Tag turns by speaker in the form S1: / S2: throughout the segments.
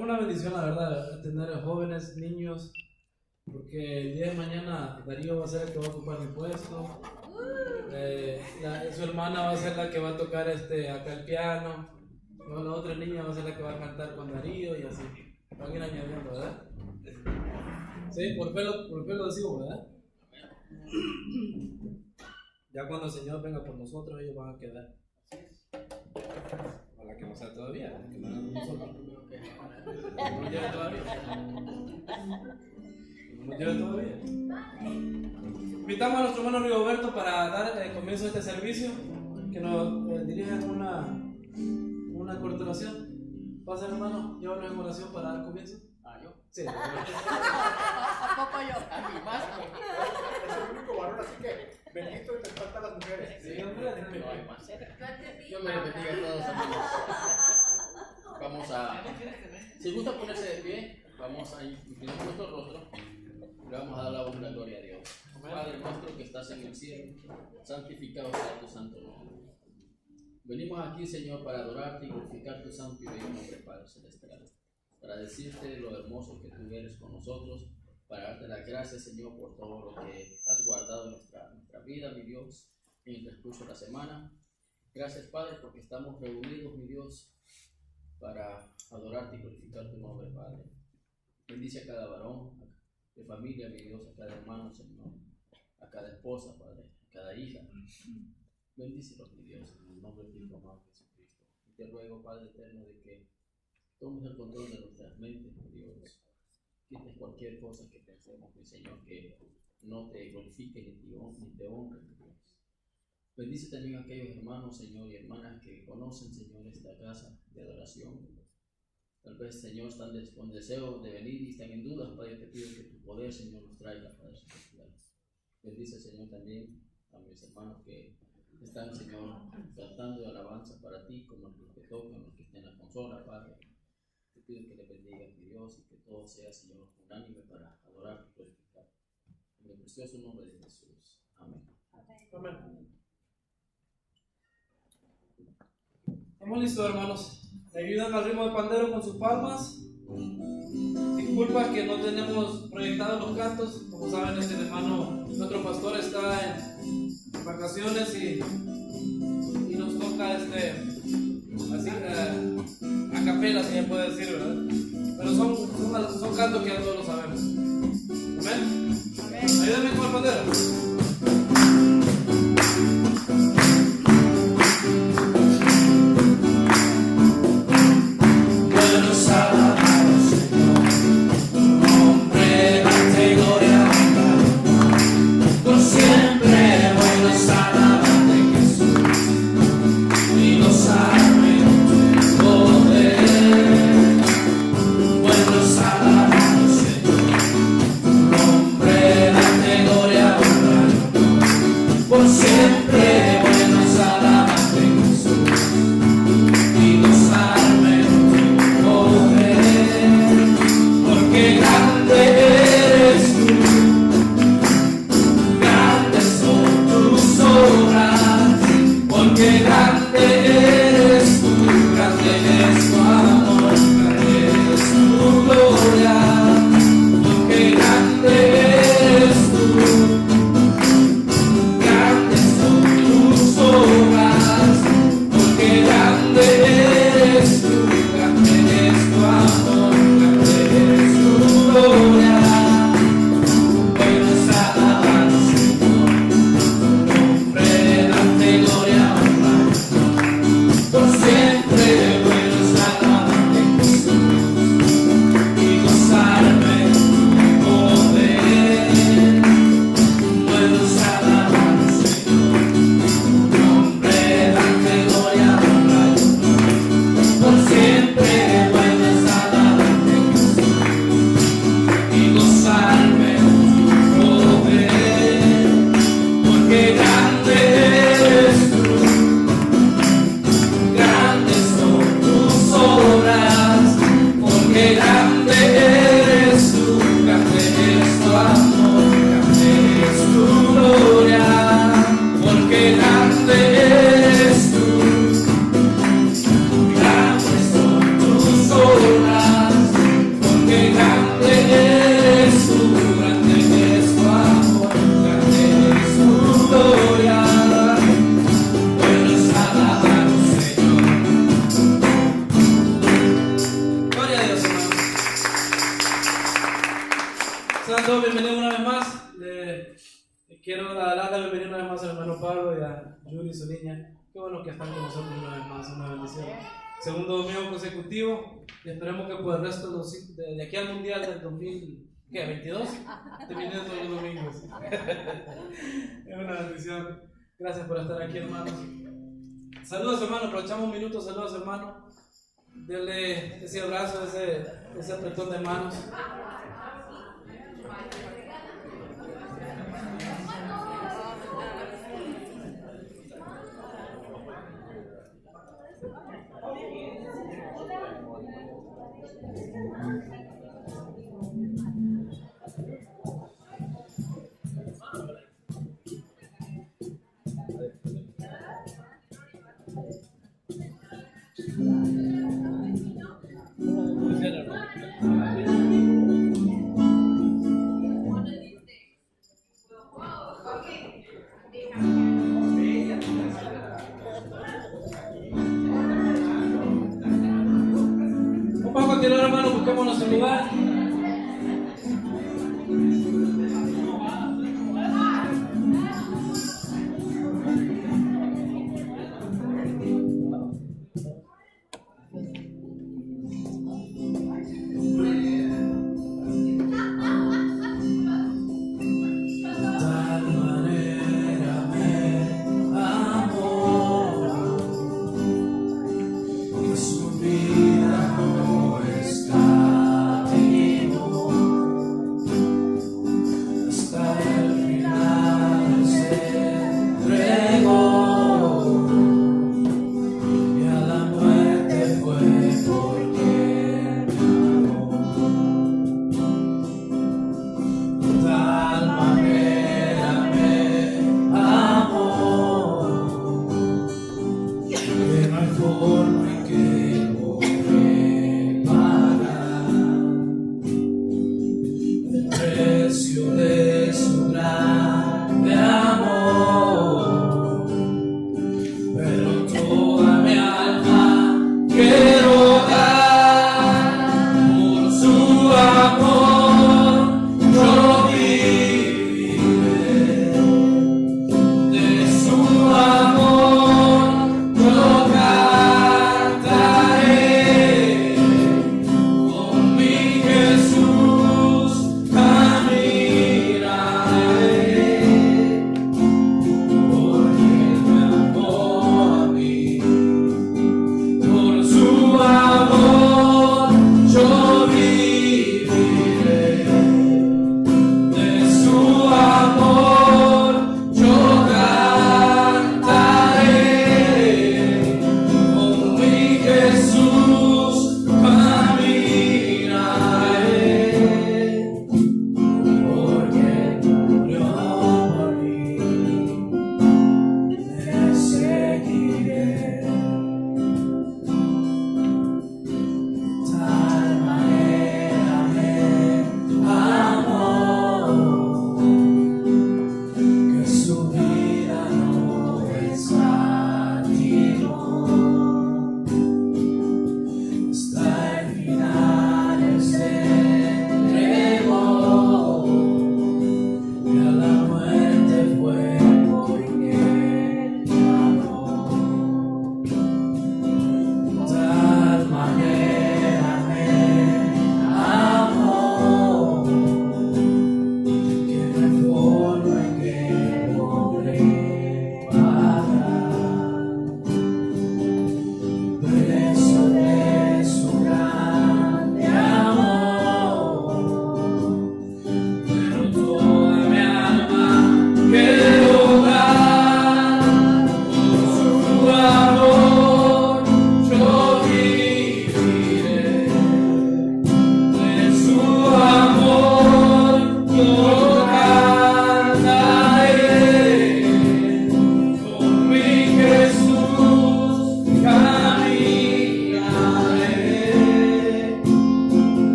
S1: una bendición, la verdad, tener jóvenes, niños, porque el día de mañana Darío va a ser el que va a ocupar mi puesto. Su hermana va a ser la que va a tocar acá el piano. La otra niña va a ser la que va a cantar con Darío y así. Van a ir añadiendo, ¿verdad? Sí, por fe lo decimos, ¿verdad? Ya cuando el Señor venga por nosotros, ellos van a quedar. Ojalá que no sea todavía, que no hagan nosotros. No nos lleve todavía. No nos lleve todavía. Invitamos a nuestro hermano Rigoberto para dar comienzo a este servicio, que nos dirija una corta oración. Pasa, hermano, llévanos en oración para dar comienzo.
S2: ¿Yo?
S1: Sí.
S2: ¿A poco yo? A mi más.
S3: Es el único varón, así que bendito y te faltan las mujeres.
S1: Sí, hombre.
S2: No hay más. Dios me bendiga a todos, amigos. Vamos a. Si gusta ponerse de pie, vamos a inclinar nuestro rostro. Le vamos a dar la honra y la gloria a Dios. Padre nuestro que estás en el cielo, santificado sea tu santo nombre. Venimos aquí, Señor, para adorarte y glorificar tu santo y bello nombre, Padre celestial. Para decirte lo hermoso que tú eres con nosotros, para darte las gracias, Señor, por todo lo que has guardado en nuestra vida, mi Dios, en el transcurso de la semana. Gracias, Padre, porque estamos reunidos, mi Dios, para adorarte y glorificar tu nombre, Padre. Bendice a cada varón de familia, mi Dios, a cada hermano, Señor, a cada esposa, Padre, a cada hija. Bendícelos, mi Dios, en el nombre de tu Hijo amado Jesucristo. Y te ruego, Padre eterno, de que tomes el control de nuestras mentes, mi Dios. Quites cualquier cosa que pensemos, mi Señor, que no te glorifique ni te honre, mi Dios. Bendice también a aquellos hermanos, Señor, y hermanas que conocen, Señor, esta casa de adoración. Tal vez, Señor, están con deseo de venir y están en dudas, Padre. Te pido que tu poder, Señor, los traiga, Padre celestial. Bendice, Señor, también a mis hermanos que están, Señor, cantando de alabanza para ti, como los que tocan, los que estén en la consola, Padre. Te pido que le bendigas, mi Dios, y que todo sea, Señor, unánime para adorar y glorificar. En el precioso nombre de Jesús. Amén.
S1: Amén. Estamos listos, hermanos. ¿Me ayudan al ritmo de pandero con sus palmas? Disculpa que no tenemos proyectados los cantos. Como saben, hermano, nuestro pastor está en vacaciones y nos toca así a capela, si se puede decir, ¿verdad? Pero son cantos que ya todos lo sabemos. Amén. Ayúdame con el pandero. Gloria quiero dar la bienvenida una vez más al hermano Pablo y a Yuri, su niña. Qué bueno que están con nosotros una vez más, una bendición. Segundo domingo consecutivo y esperemos que por el resto de aquí al mundial del 2022 termine todos los domingos. Es una bendición. Gracias por estar aquí, hermanos. Saludos, hermano. Aprovechamos un minuto. Saludos, hermano. Denle ese abrazo, ese apretón de manos. Vamos a continuar, hermano, buscamos nuestro lugar. Amor,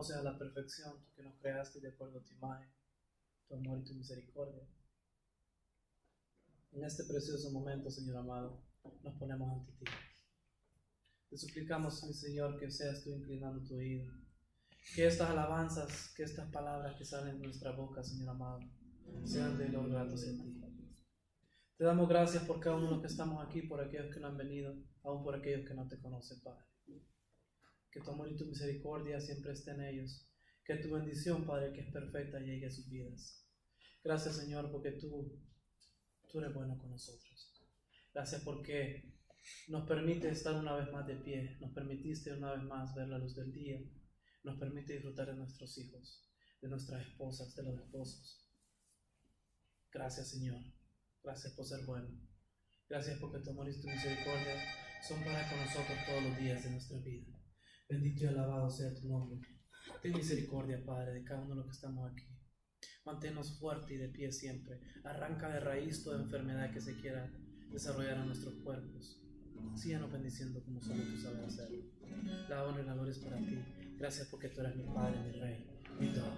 S1: conoces a la perfección, tú que nos creaste de acuerdo a tu imagen, tu amor y tu misericordia. En este precioso momento, Señor amado, nos ponemos ante ti. Te suplicamos, mi Señor, que seas tú inclinando tu oído, que estas alabanzas, que estas palabras que salen de nuestra boca, Señor amado, sean de olor grato hacia ti. Te damos gracias por cada uno de los que estamos aquí, por aquellos que no han venido, aún por aquellos que no te conocen, Padre. Que tu amor y tu misericordia siempre estén en ellos. Que tu bendición, Padre, que es perfecta, llegue a sus vidas. Gracias, Señor, porque tú eres bueno con nosotros. Gracias porque nos permite estar una vez más de pie. Nos permitiste una vez más ver la luz del día. Nos permite disfrutar de nuestros hijos, de nuestras esposas, de los esposos. Gracias, Señor. Gracias por ser bueno. Gracias porque tu amor y tu misericordia son para con nosotros todos los días de nuestra vida. Bendito y alabado sea tu nombre. Ten misericordia, Padre, de cada uno de los que estamos aquí. Manténnos fuertes y de pie siempre. Arranca de raíz toda enfermedad que se quiera desarrollar en nuestros cuerpos. Síganos bendiciendo como solo tú sabes hacerlo. La honra y la gloria es para ti. Gracias porque tú eres mi Padre, mi Rey, mi todo.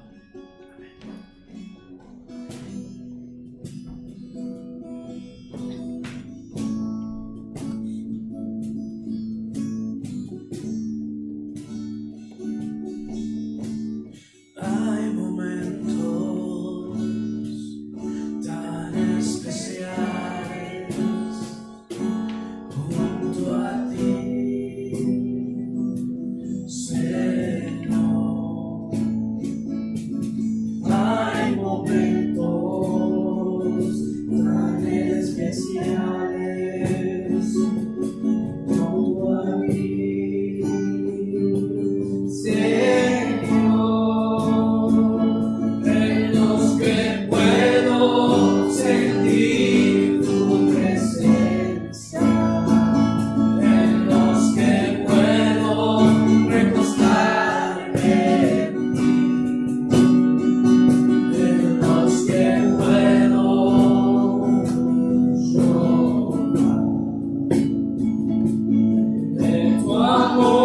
S1: Hay momentos tan especiales junto a ti, Señor. Hay momentos tan especiales junto a ti, Señor, en los que puedo sentir tu presencia, en los que puedo recostarme en ti, en los que puedo llorar de tu amor,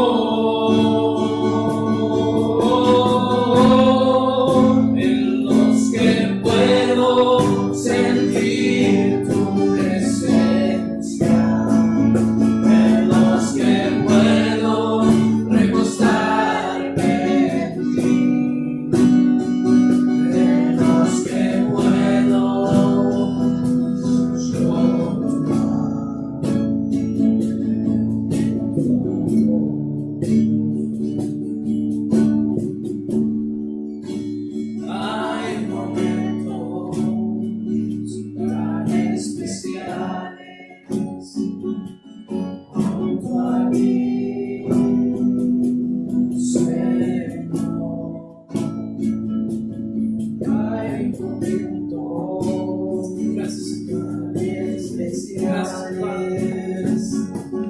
S1: en los que puedo sentir tu presencia, en los que puedo recostarme en ti, en los que puedo hay momentos tan especiales junto a ti, Señor. Hay momentos, gracias, Señor, especiales.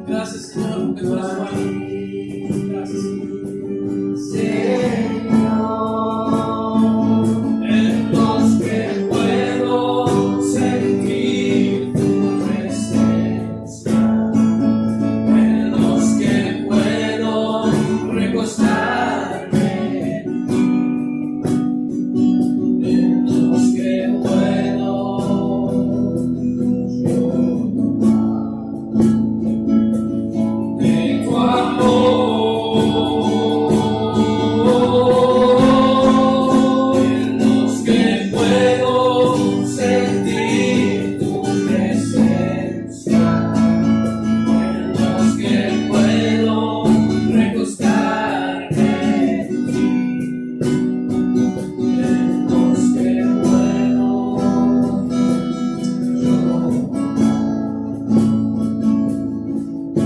S1: Gracias, Señor, porque tú eres bueno. Gracias, Señor, en los que puedo sentir tu presencia, en los que puedo recostarme en ti, en los que puedo llorar de tu amor, en los que puedo sentir tu presencia, en los que puedo recostarme en ti, en los que puedo llorar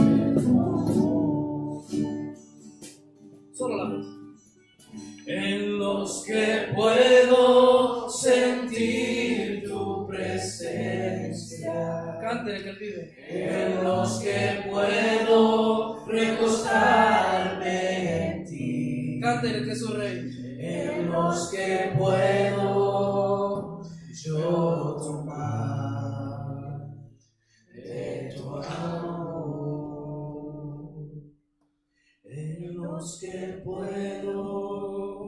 S1: de tu amor. Solo la voz. En los que puedo sentir tu presencia. Cántele que él vive. En los que puedo recostarme en ti. Cántele que es su rey. En los que puedo yo tomar de tu amor, en los que puedo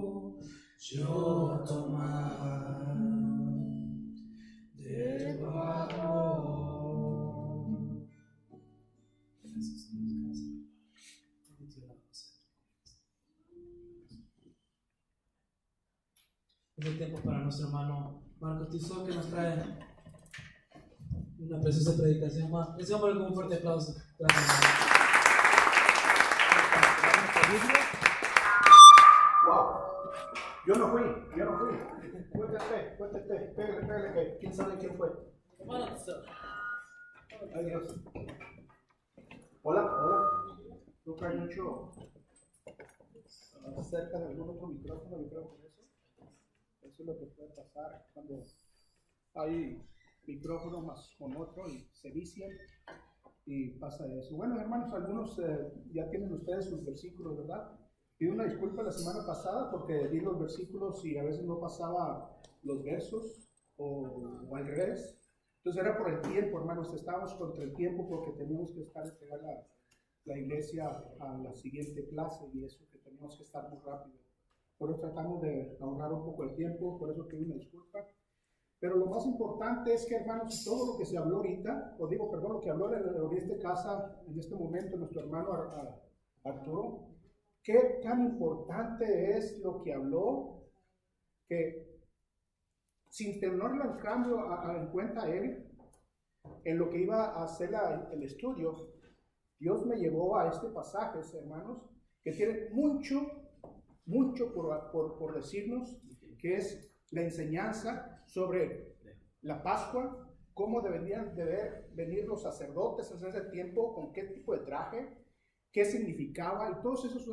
S1: tiempo para nuestro hermano Marcos Tizón, que nos trae una preciosa predicación. Deseamos con un fuerte aplauso. Gracias.
S3: Wow. Yo no fui. Cuéntate, pégale, que quién sabe quién fue. Ay, Dios. Hola. Toca mucho cerca de algún otro micrófono, yo creo que eso es lo que puede pasar cuando hay micrófono más con otro y se vician y pasa eso. Bueno, hermanos, algunos ya tienen ustedes sus versículos, ¿verdad? Pido una disculpa la semana pasada porque di los versículos y a veces no pasaba los versos o al revés. Entonces era por el tiempo, hermanos, estábamos contra el tiempo porque teníamos que entregar la iglesia a la siguiente clase y eso que teníamos que estar muy rápido. Por eso tratamos de ahorrar un poco el tiempo, por eso pido una disculpa. Pero lo más importante es que, hermanos, todo lo que se habló ahorita, lo que habló en esta casa, en este momento, nuestro hermano Arturo, qué tan importante es lo que habló, que sin tenerlo en cambio en cuenta él, en lo que iba a hacer el estudio, Dios me llevó a este pasaje, hermanos, que tiene mucho por decirnos, que es la enseñanza sobre la Pascua, cómo deberían venir los sacerdotes en ese tiempo, con qué tipo de traje, qué significaba, y todas esas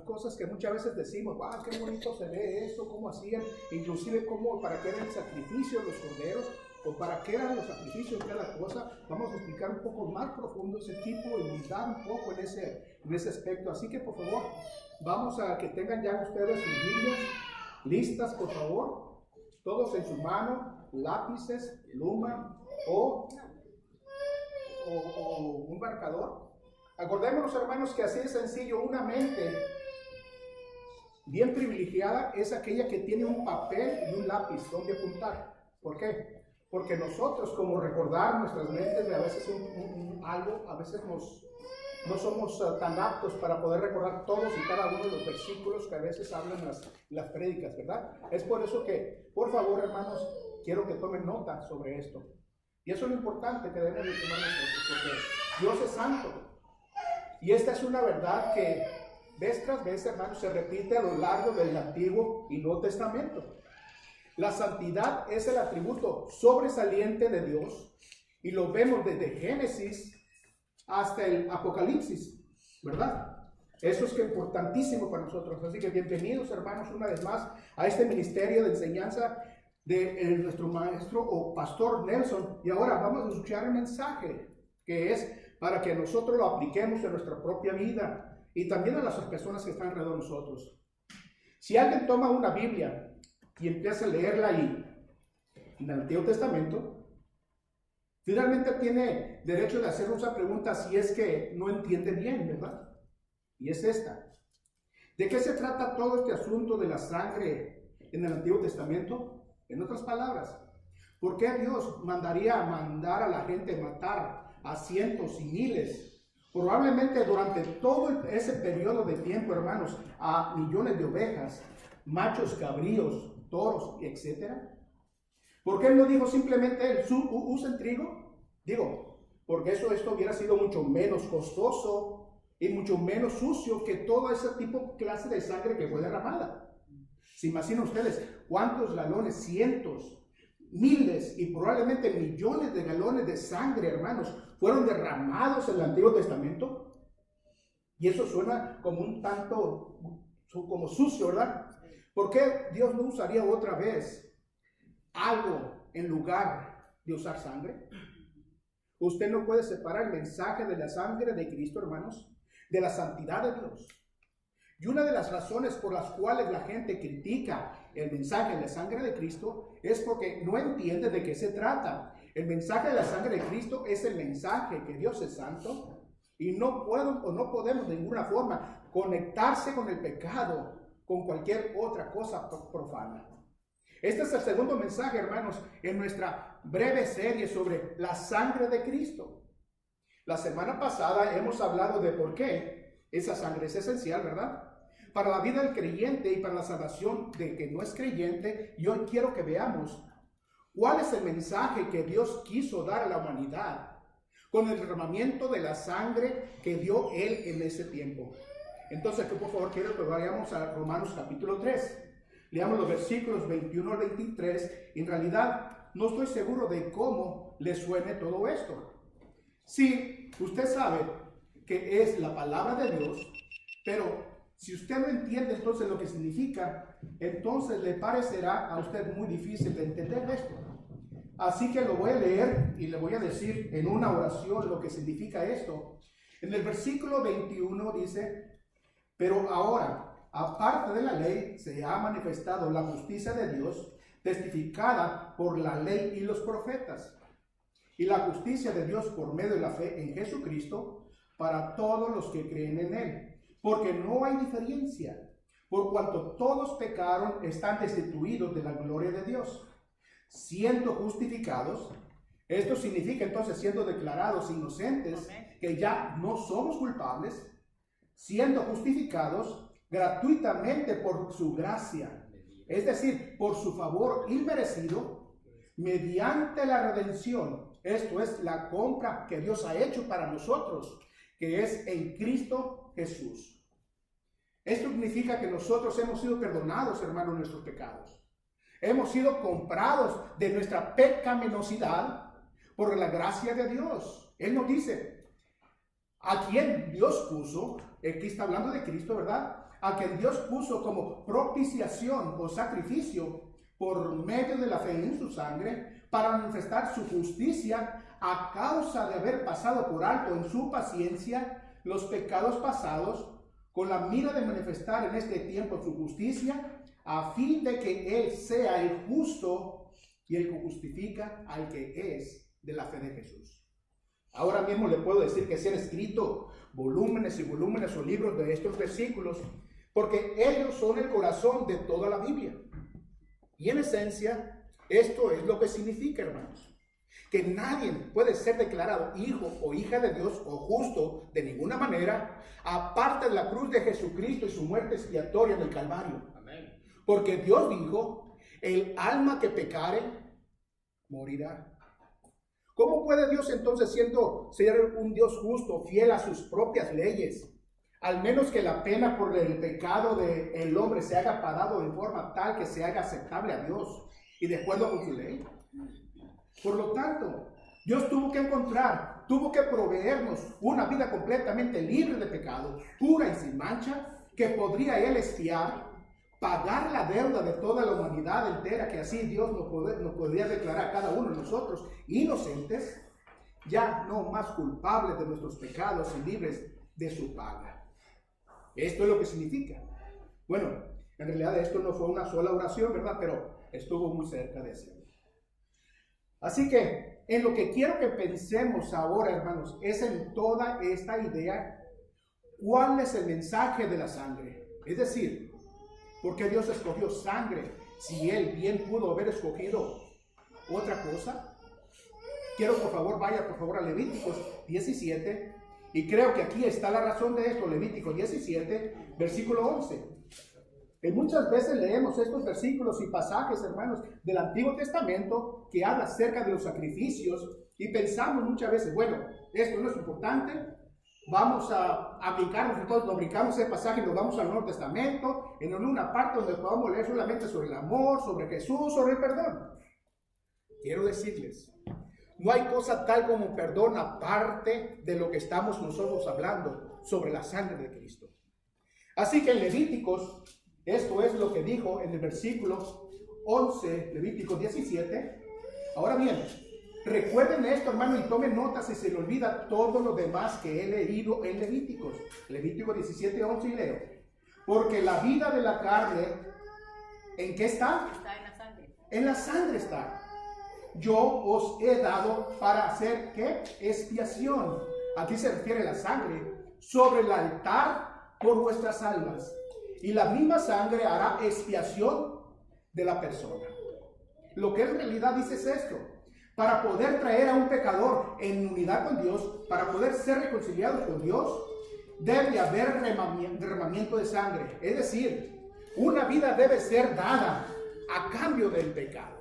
S3: cosas que muchas veces decimos, ¡wow, qué bonito se ve eso! ¿Cómo hacían? Inclusive, para qué era el sacrificio de los corderos, o para qué eran los sacrificios de cada cosa. Vamos a explicar un poco más profundo ese tipo y montar un poco en ese aspecto. Así que, por favor, vamos a que tengan ya ustedes sus Biblias listas, por favor, todos en su mano, lápices, pluma o un marcador. Acordémonos, hermanos, que así de sencillo, una mente bien privilegiada es aquella que tiene un papel y un lápiz donde apuntar. ¿Por qué? Porque nosotros, como recordar nuestras mentes de a veces a veces no somos tan aptos para poder recordar todos y cada uno de los versículos que a veces hablan las prédicas, ¿verdad? Es por eso que, por favor, hermanos, quiero que tomen nota sobre esto. Y eso es lo importante que debemos de tomar nosotros, porque Dios es santo. Y esta es una verdad que vez tras vez, hermanos, se repite a lo largo del Antiguo y Nuevo Testamento. La santidad es el atributo sobresaliente de Dios y lo vemos desde Génesis hasta el Apocalipsis, ¿verdad? Eso es importantísimo para nosotros. Así que bienvenidos, hermanos, una vez más a este ministerio de enseñanza de nuestro maestro o pastor Nelson. Y ahora vamos a escuchar el mensaje que es para que nosotros lo apliquemos en nuestra propia vida y también a las personas que están alrededor de nosotros. Si alguien toma una Biblia y empieza a leerla ahí, en el Antiguo Testamento, finalmente tiene derecho de hacer una pregunta si es que no entiende bien, ¿verdad? Y es esta: ¿de qué se trata todo este asunto de la sangre en el Antiguo Testamento? En otras palabras, ¿por qué Dios mandaría a mandar a la gente matar a cientos y miles, probablemente durante todo ese periodo de tiempo, hermanos, a millones de ovejas, machos cabríos, toros, etcétera? ¿Por qué no dijo simplemente usen trigo? Digo, porque esto hubiera sido mucho menos costoso y mucho menos sucio que todo ese clase de sangre que fue derramada. ¿Se imaginan ustedes cuántos galones, cientos, miles y probablemente millones de galones de sangre, hermanos, fueron derramados en el Antiguo Testamento? Y eso suena como un tanto como sucio, ¿verdad? ¿Por qué Dios no usaría otra vez algo en lugar de usar sangre? Usted no puede separar el mensaje de la sangre de Cristo, hermanos, de la santidad de Dios. Y una de las razones por las cuales la gente critica el mensaje de la sangre de Cristo es porque no entiende de qué se trata. El mensaje de la sangre de Cristo es el mensaje que Dios es santo y no podemos de ninguna forma conectarse con el pecado con cualquier otra cosa profana. Este es el segundo mensaje, hermanos, en nuestra breve serie sobre la sangre de Cristo. La semana pasada hemos hablado de por qué esa sangre es esencial, ¿verdad? para la vida del creyente y para la salvación del que no es creyente, yo quiero que veamos cuál es el mensaje que Dios quiso dar a la humanidad con el derramamiento de la sangre que dio Él en ese tiempo. Entonces, por favor, quiero que vayamos a Romanos capítulo 3. Leamos los versículos 21 al 23. En realidad, no estoy seguro de cómo le suene todo esto. Sí, usted sabe que es la palabra de Dios, pero si usted no entiende entonces lo que significa, entonces le parecerá a usted muy difícil de entender esto. Así que lo voy a leer y le voy a decir en una oración lo que significa esto. En el versículo 21 dice: pero ahora, aparte de la ley, se ha manifestado la justicia de Dios, testificada por la ley y los profetas, y la justicia de Dios por medio de la fe en Jesucristo para todos los que creen en Él. Porque no hay diferencia, por cuanto todos pecaron, están destituidos de la gloria de Dios, siendo justificados. Esto significa entonces siendo declarados inocentes, que ya no somos culpables, siendo justificados gratuitamente por su gracia, es decir, por su favor inmerecido, mediante la redención. Esto es la compra que Dios ha hecho para nosotros, que es en Cristo Jesús. Esto significa que nosotros hemos sido perdonados, hermanos, nuestros pecados. Hemos sido comprados de nuestra pecaminosidad por la gracia de Dios. Él nos dice, a quien Dios puso, aquí está hablando de Cristo, ¿verdad? A quien Dios puso como propiciación o sacrificio por medio de la fe en su sangre, para manifestar su justicia a causa de haber pasado por alto en su paciencia los pecados pasados, con la mira de manifestar en este tiempo su justicia, a fin de que Él sea el justo y el que justifica al que es de la fe de Jesús. Ahora mismo le puedo decir que se han escrito volúmenes y volúmenes o libros de estos versículos, porque ellos son el corazón de toda la Biblia. Y en esencia, esto es lo que significa, hermanos, que nadie puede ser declarado hijo o hija de Dios o justo de ninguna manera, aparte de la cruz de Jesucristo y su muerte expiatoria en el Calvario. Amén. Porque Dios dijo, el alma que pecare, morirá. ¿Cómo puede Dios entonces ser un Dios justo, fiel a sus propias leyes? Al menos que la pena por el pecado del hombre se haga pagado de forma tal que se haga aceptable a Dios y de acuerdo con su ley. Por lo tanto, Dios tuvo que proveernos una vida completamente libre de pecado, pura y sin mancha, que podría Él expiar, pagar la deuda de toda la humanidad entera, que así Dios nos podría declarar a cada uno de nosotros inocentes, ya no más culpables de nuestros pecados y libres de su paga. Esto es lo que significa. Bueno, en realidad esto no fue una sola oración, ¿verdad? Pero estuvo muy cerca de ser. Así que en lo que quiero que pensemos ahora, hermanos, es en toda esta idea, ¿cuál es el mensaje de la sangre? Es decir, ¿por qué Dios escogió sangre si Él bien pudo haber escogido otra cosa? Quiero, por favor, vaya por favor a Levíticos 17, y creo que aquí está la razón de esto, Levíticos 17, versículo 11. Que muchas veces leemos estos versículos y pasajes, hermanos, del Antiguo Testamento que habla acerca de los sacrificios y pensamos muchas veces, bueno, esto no es importante, vamos a brincarnos, entonces nos brincamos ese pasaje y nos vamos al Nuevo Testamento, en una parte donde podamos leer solamente sobre el amor, sobre Jesús, sobre el perdón. Quiero decirles, no hay cosa tal como perdón aparte de lo que estamos nosotros hablando sobre la sangre de Cristo. Así que en Levíticos, esto es lo que dijo en el versículo 11, Levíticos 17. Ahora bien, recuerden esto, hermano, y tomen nota si se le olvida todo lo demás que he leído en Levíticos. Levíticos 17, 11 y leo. Porque la vida de la carne, ¿en qué está?
S4: Está en la sangre.
S3: En la sangre está. Yo os he dado para hacer, ¿qué? Expiación. Aquí se refiere a la sangre. Sobre el altar por vuestras almas. Y la misma sangre hará expiación de la persona. Lo que en realidad dice es esto. Para poder traer a un pecador en unidad con Dios, para poder ser reconciliados con Dios, debe haber derramamiento de sangre. Es decir, una vida debe ser dada a cambio del pecado.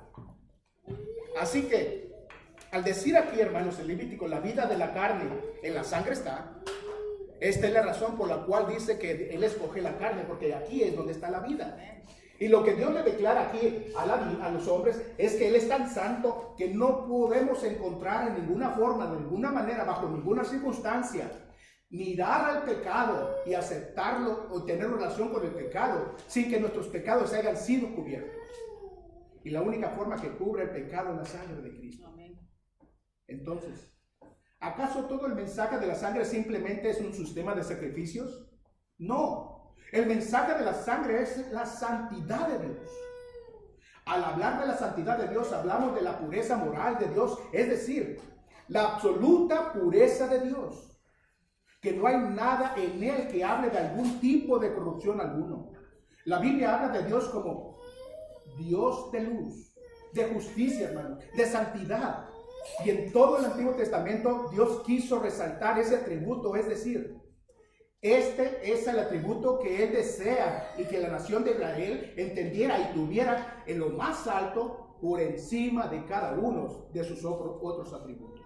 S3: Así que, al decir aquí, hermanos, en Levítico, la vida de la carne en la sangre está, esta es la razón por la cual dice que Él escoge la carne, porque aquí es donde está la vida. Y lo que Dios le declara aquí a los hombres es que Él es tan santo que no podemos encontrar en ninguna forma, de ninguna manera, bajo ninguna circunstancia, mirar al pecado y aceptarlo o tener relación con el pecado sin que nuestros pecados hayan sido cubiertos. Y la única forma que cubre el pecado es la sangre de Cristo. Amén. Entonces, ¿acaso todo el mensaje de la sangre simplemente es un sistema de sacrificios? No. El mensaje de la sangre es la santidad de Dios. Al hablar de la santidad de Dios, hablamos de la pureza moral de Dios, es decir, la absoluta pureza de Dios. Que no hay nada en Él que hable de algún tipo de corrupción alguno. La Biblia habla de Dios como Dios de luz, de justicia, hermano, de santidad. Y en todo el Antiguo Testamento Dios quiso resaltar ese atributo, es decir, este es el atributo que Él desea y que la nación de Israel entendiera y tuviera en lo más alto por encima de cada uno de sus otros atributos.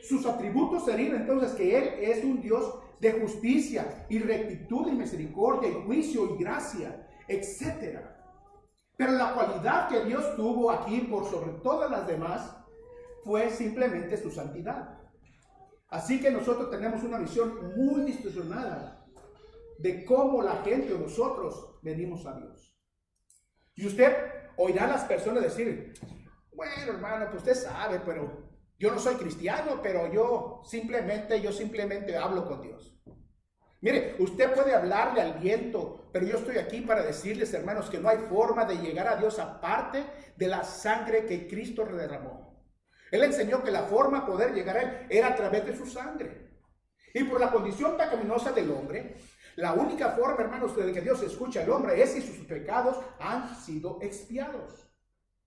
S3: Sus atributos serían entonces que Él es un Dios de justicia y rectitud y misericordia y juicio y gracia, etc. Pero la cualidad que Dios tuvo aquí por sobre todas las demás fue simplemente su santidad. Así que nosotros tenemos una visión muy distorsionada de cómo la gente o nosotros venimos a Dios. Y usted oirá a las personas decir, bueno, hermano, pues usted sabe, pero yo no soy cristiano, pero yo simplemente hablo con Dios. Mire, usted puede hablarle al viento, pero yo estoy aquí para decirles, hermanos, que no hay forma de llegar a Dios aparte de la sangre que Cristo derramó. Él enseñó que la forma de poder llegar a Él era a través de su sangre. Y por la condición pecaminosa del hombre, la única forma, hermanos, de que Dios escuche al hombre es si sus pecados han sido expiados.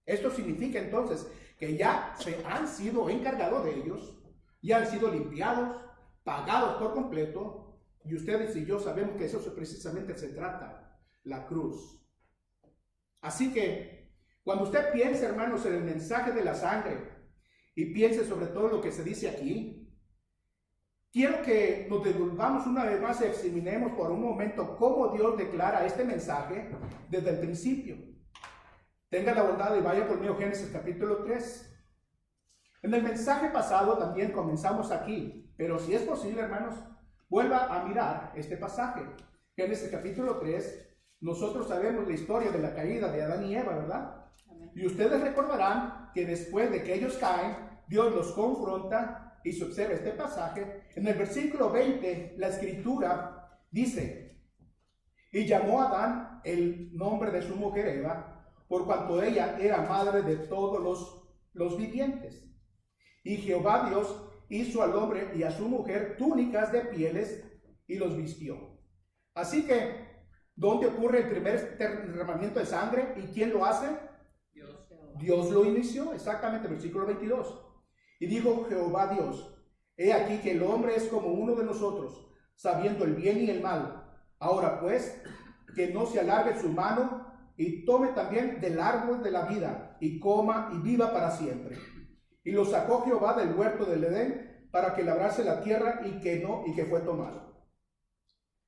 S3: Esto significa entonces que ya se han sido encargados de ellos, ya han sido limpiados, pagados por completo, y ustedes y yo sabemos que eso precisamente se trata, la cruz. Así que, cuando usted piense, hermanos, en el mensaje de la sangre, y piense sobre todo lo que se dice aquí, quiero que nos devolvamos una vez más y examinemos por un momento cómo Dios declara este mensaje desde el principio. Tenga la bondad y vaya conmigo a Génesis capítulo 3. En el mensaje pasado también comenzamos aquí, pero si es posible, hermanos, vuelva a mirar este pasaje. Génesis capítulo 3, nosotros sabemos la historia de la caída de Adán y Eva, ¿verdad? Y ustedes recordarán que después de que ellos caen, Dios los confronta y se observa este pasaje. En el versículo 20, la escritura dice, y llamó a Adán el nombre de su mujer Eva, por cuanto ella era madre de todos los vivientes. Y Jehová Dios hizo al hombre y a su mujer túnicas de pieles y los vistió. Así que, ¿dónde ocurre el primer derramamiento de sangre? ¿Y quién lo hace? Dios lo inició, exactamente, versículo 22. Y dijo Jehová Dios, he aquí que el hombre es como uno de nosotros, sabiendo el bien y el mal. Ahora pues, que no se alargue su mano y tome también del árbol de la vida y coma y viva para siempre. Y lo sacó Jehová del huerto del Edén para que labrase la tierra y que fue tomado.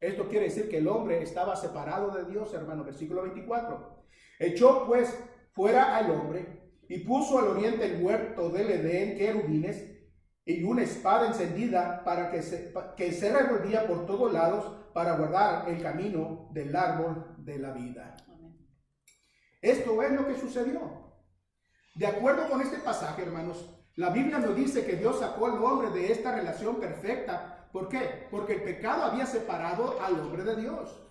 S3: Esto quiere decir que el hombre estaba separado de Dios, hermano, versículo 24. Echó pues fuera al hombre y puso al oriente el huerto del Edén querubines y una espada encendida para que se revolvía por todos lados para guardar el camino del árbol de la vida. Amén. Esto es lo que sucedió. De acuerdo con este pasaje, hermanos, la Biblia nos dice que Dios sacó al hombre de esta relación perfecta. ¿Por qué? Porque el pecado había separado al hombre de Dios.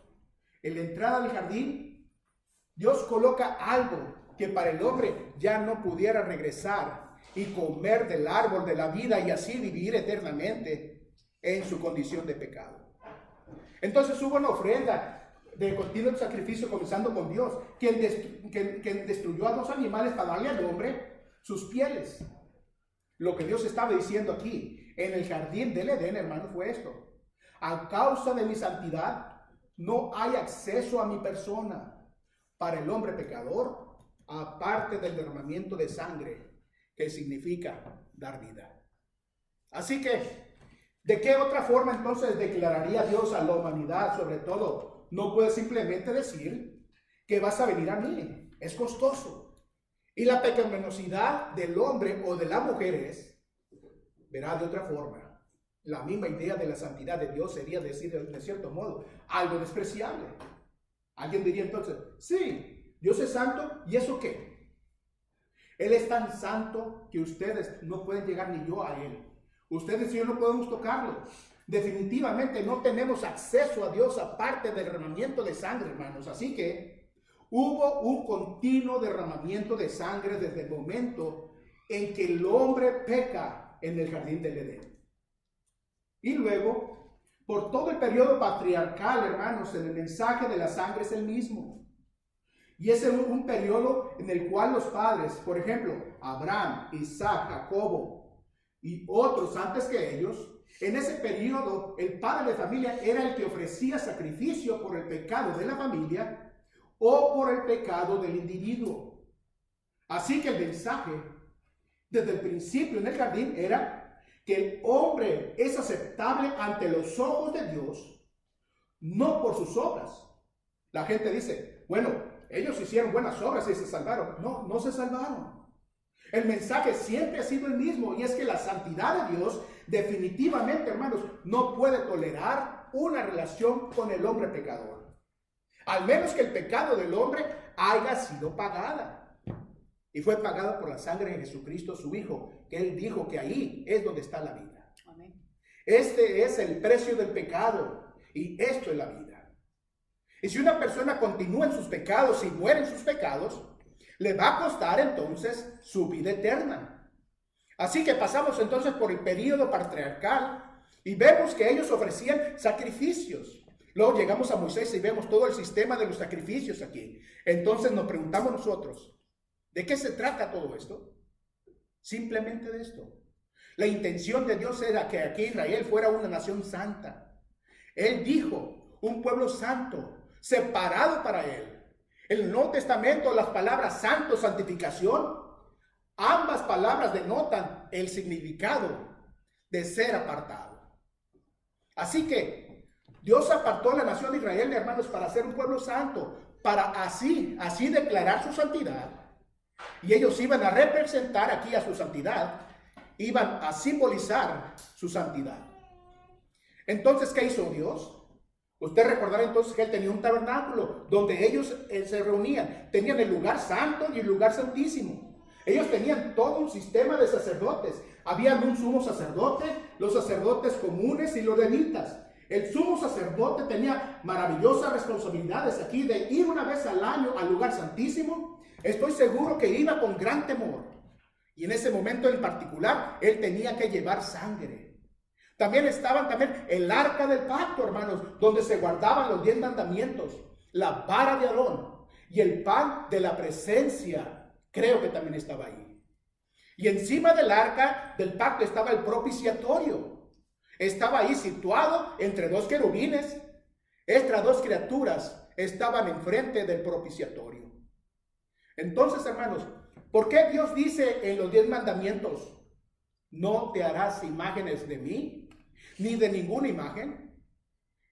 S3: En la entrada del jardín, Dios coloca algo que para el hombre ya no pudiera regresar y comer del árbol de la vida y así vivir eternamente en su condición de pecado. Entonces hubo una ofrenda de continuo sacrificio comenzando con Dios, quien destruyó a dos animales para darle al hombre sus pieles. Lo que Dios estaba diciendo aquí en el jardín del Edén, hermano, fue esto. a causa de mi santidad, no hay acceso a mi persona para el hombre pecador, aparte del derramamiento de sangre, que significa dar vida. Así que, ¿de qué otra forma entonces declararía Dios a la humanidad? Sobre todo, no puede simplemente decir que vas a venir a mí. Es costoso. Y la pecaminosidad del hombre o de la mujer es, verá de otra forma, la misma idea de la santidad de Dios sería decir de cierto modo algo despreciable. Alguien diría entonces, sí, Dios es santo, ¿y eso qué? Él es tan santo que ustedes no pueden llegar ni yo a Él. Ustedes y yo no podemos tocarlo. Definitivamente no tenemos acceso a Dios aparte del derramamiento de sangre, hermanos. Así que hubo un continuo derramamiento de sangre desde el momento en que el hombre peca en el jardín del Edén. Y luego, por todo el periodo patriarcal, hermanos, el mensaje de la sangre es el mismo. Y es un periodo en el cual los padres, por ejemplo, Abraham, Isaac, Jacobo y otros antes que ellos, en ese periodo el padre de familia era el que ofrecía sacrificio por el pecado de la familia o por el pecado del individuo. Así que el mensaje desde el principio en el jardín era que el hombre es aceptable ante los ojos de Dios, no por sus obras. La gente dice, bueno, ellos hicieron buenas obras y se salvaron. No, no se salvaron. El mensaje siempre ha sido el mismo, y es que la santidad de Dios definitivamente, hermanos, no puede tolerar una relación con el hombre pecador. Al menos que el pecado del hombre haya sido pagada. Y fue pagada por la sangre de Jesucristo, su Hijo, que Él dijo que ahí es donde está la vida. Amén. Este es el precio del pecado, y esto es la vida. Y si una persona continúa en sus pecados y muere en sus pecados, le va a costar entonces su vida eterna. Así que pasamos entonces por el período patriarcal y vemos que ellos ofrecían sacrificios. Luego llegamos a Moisés y vemos todo el sistema de los sacrificios aquí. Entonces nos preguntamos nosotros, ¿de qué se trata todo esto? Simplemente de esto. La intención de Dios era que aquí Israel fuera una nación santa. Él dijo, un pueblo santo, separado para Él. En el Nuevo Testamento, las palabras santo, santificación, ambas palabras denotan el significado de ser apartado. Así que Dios apartó a la nación de Israel, hermanos, para ser un pueblo santo, para así declarar su santidad. Y ellos iban a representar aquí a su santidad, iban a simbolizar su santidad. Entonces, ¿qué hizo Dios? Usted recordará entonces que Él tenía un tabernáculo donde ellos se reunían. Tenían el lugar santo y el lugar santísimo. Ellos tenían todo un sistema de sacerdotes. Había un sumo sacerdote, los sacerdotes comunes y los levitas. El sumo sacerdote tenía maravillosas responsabilidades aquí de ir una vez al año al lugar santísimo. Estoy seguro que iba con gran temor. Y en ese momento en particular, él tenía que llevar sangre. También estaban el arca del pacto, hermanos, donde se guardaban los 10 mandamientos, la vara de Aarón y el pan de la presencia. Creo que también estaba ahí. Y encima del arca del pacto estaba el propiciatorio. Estaba ahí situado entre 2 querubines. Estas 2 criaturas estaban enfrente del propiciatorio. Entonces, hermanos, ¿por qué Dios dice en los 10 mandamientos, no te harás imágenes de mí, ni de ninguna imagen?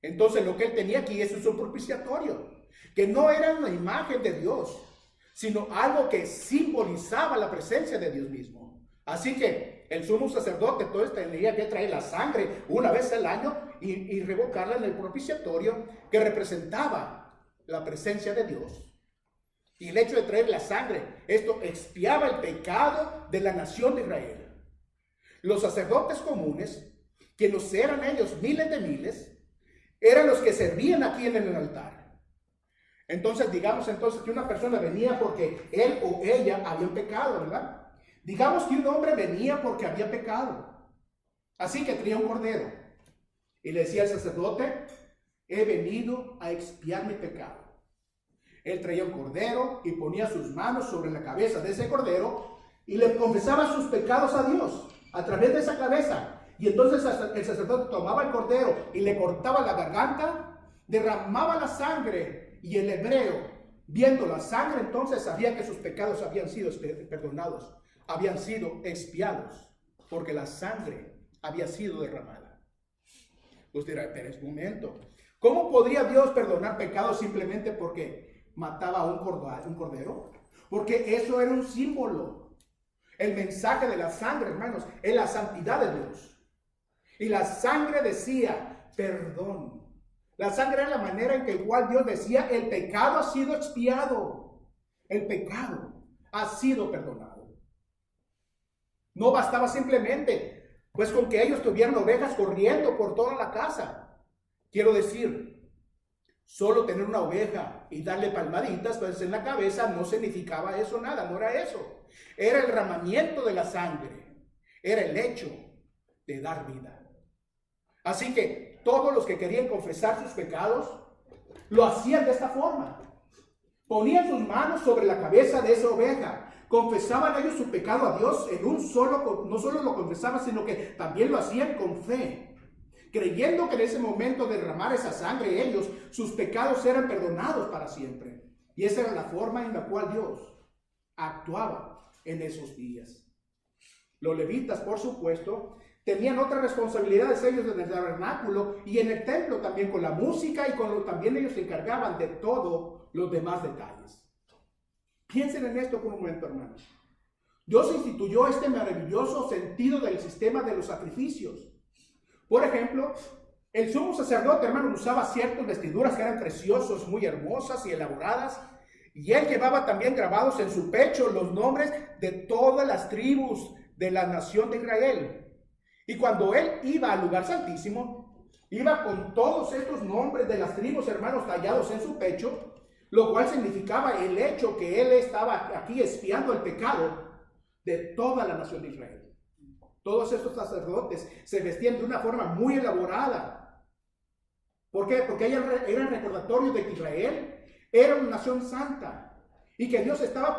S3: Entonces lo que él tenía aquí es un propiciatorio, que no era una imagen de Dios, sino algo que simbolizaba la presencia de Dios mismo. Así que el sumo sacerdote entonces tenía que traer la sangre una vez al año y revocarla en el propiciatorio, que representaba la presencia de Dios. Y el hecho de traer la sangre, esto expiaba el pecado de la nación de Israel. Los sacerdotes comunes, que no eran ellos miles de miles, eran los que servían aquí en el altar. Entonces, digamos entonces que una persona venía porque él o ella habían pecado, ¿verdad? Digamos que un hombre venía porque había pecado. Así que traía un cordero. Y le decía al sacerdote, he venido a expiar mi pecado. Él traía un cordero y ponía sus manos sobre la cabeza de ese cordero y le confesaba sus pecados a Dios a través de esa cabeza. Y entonces el sacerdote tomaba el cordero y le cortaba la garganta, derramaba la sangre, y el hebreo, viendo la sangre, entonces sabía que sus pecados habían sido perdonados, habían sido expiados, porque la sangre había sido derramada. Usted dirá, pero es un momento, ¿cómo podría Dios perdonar pecados simplemente porque mataba a un cordero? Porque eso era un símbolo. El mensaje de la sangre, hermanos, es la santidad de Dios. Y la sangre decía perdón. La sangre era la manera en que igual Dios decía, el pecado ha sido expiado. El pecado ha sido perdonado. No bastaba simplemente, pues con que ellos tuvieran ovejas corriendo por toda la casa. Quiero decir, solo tener una oveja y darle palmaditas pues, en la cabeza no significaba eso nada, no era eso. Era el derramamiento de la sangre. Era el hecho de dar vida. Así que todos los que querían confesar sus pecados, lo hacían de esta forma. Ponían sus manos sobre la cabeza de esa oveja. Confesaban ellos su pecado a Dios en un solo, no solo lo confesaban, sino que también lo hacían con fe. Creyendo que en ese momento de derramar esa sangre ellos, sus pecados eran perdonados para siempre. Y esa era la forma en la cual Dios actuaba en esos días. Los levitas, por supuesto, tenían otras responsabilidades ellos en el tabernáculo y en el templo también con la música y también ellos se encargaban de todos los demás detalles. Piensen en esto por un momento, hermanos. Dios instituyó este maravilloso sentido del sistema de los sacrificios. Por ejemplo, el sumo sacerdote, hermanos, usaba ciertas vestiduras que eran preciosas, muy hermosas y elaboradas. Y él llevaba también grabados en su pecho los nombres de todas las tribus de la nación de Israel. Y cuando él iba al lugar santísimo, iba con todos estos nombres de las tribus, hermanos, tallados en su pecho, lo cual significaba el hecho que él estaba aquí expiando el pecado de toda la nación de Israel. Todos estos sacerdotes se vestían de una forma muy elaborada. ¿Por qué? Porque eran recordatorios de que Israel era una nación santa. Y que Dios estaba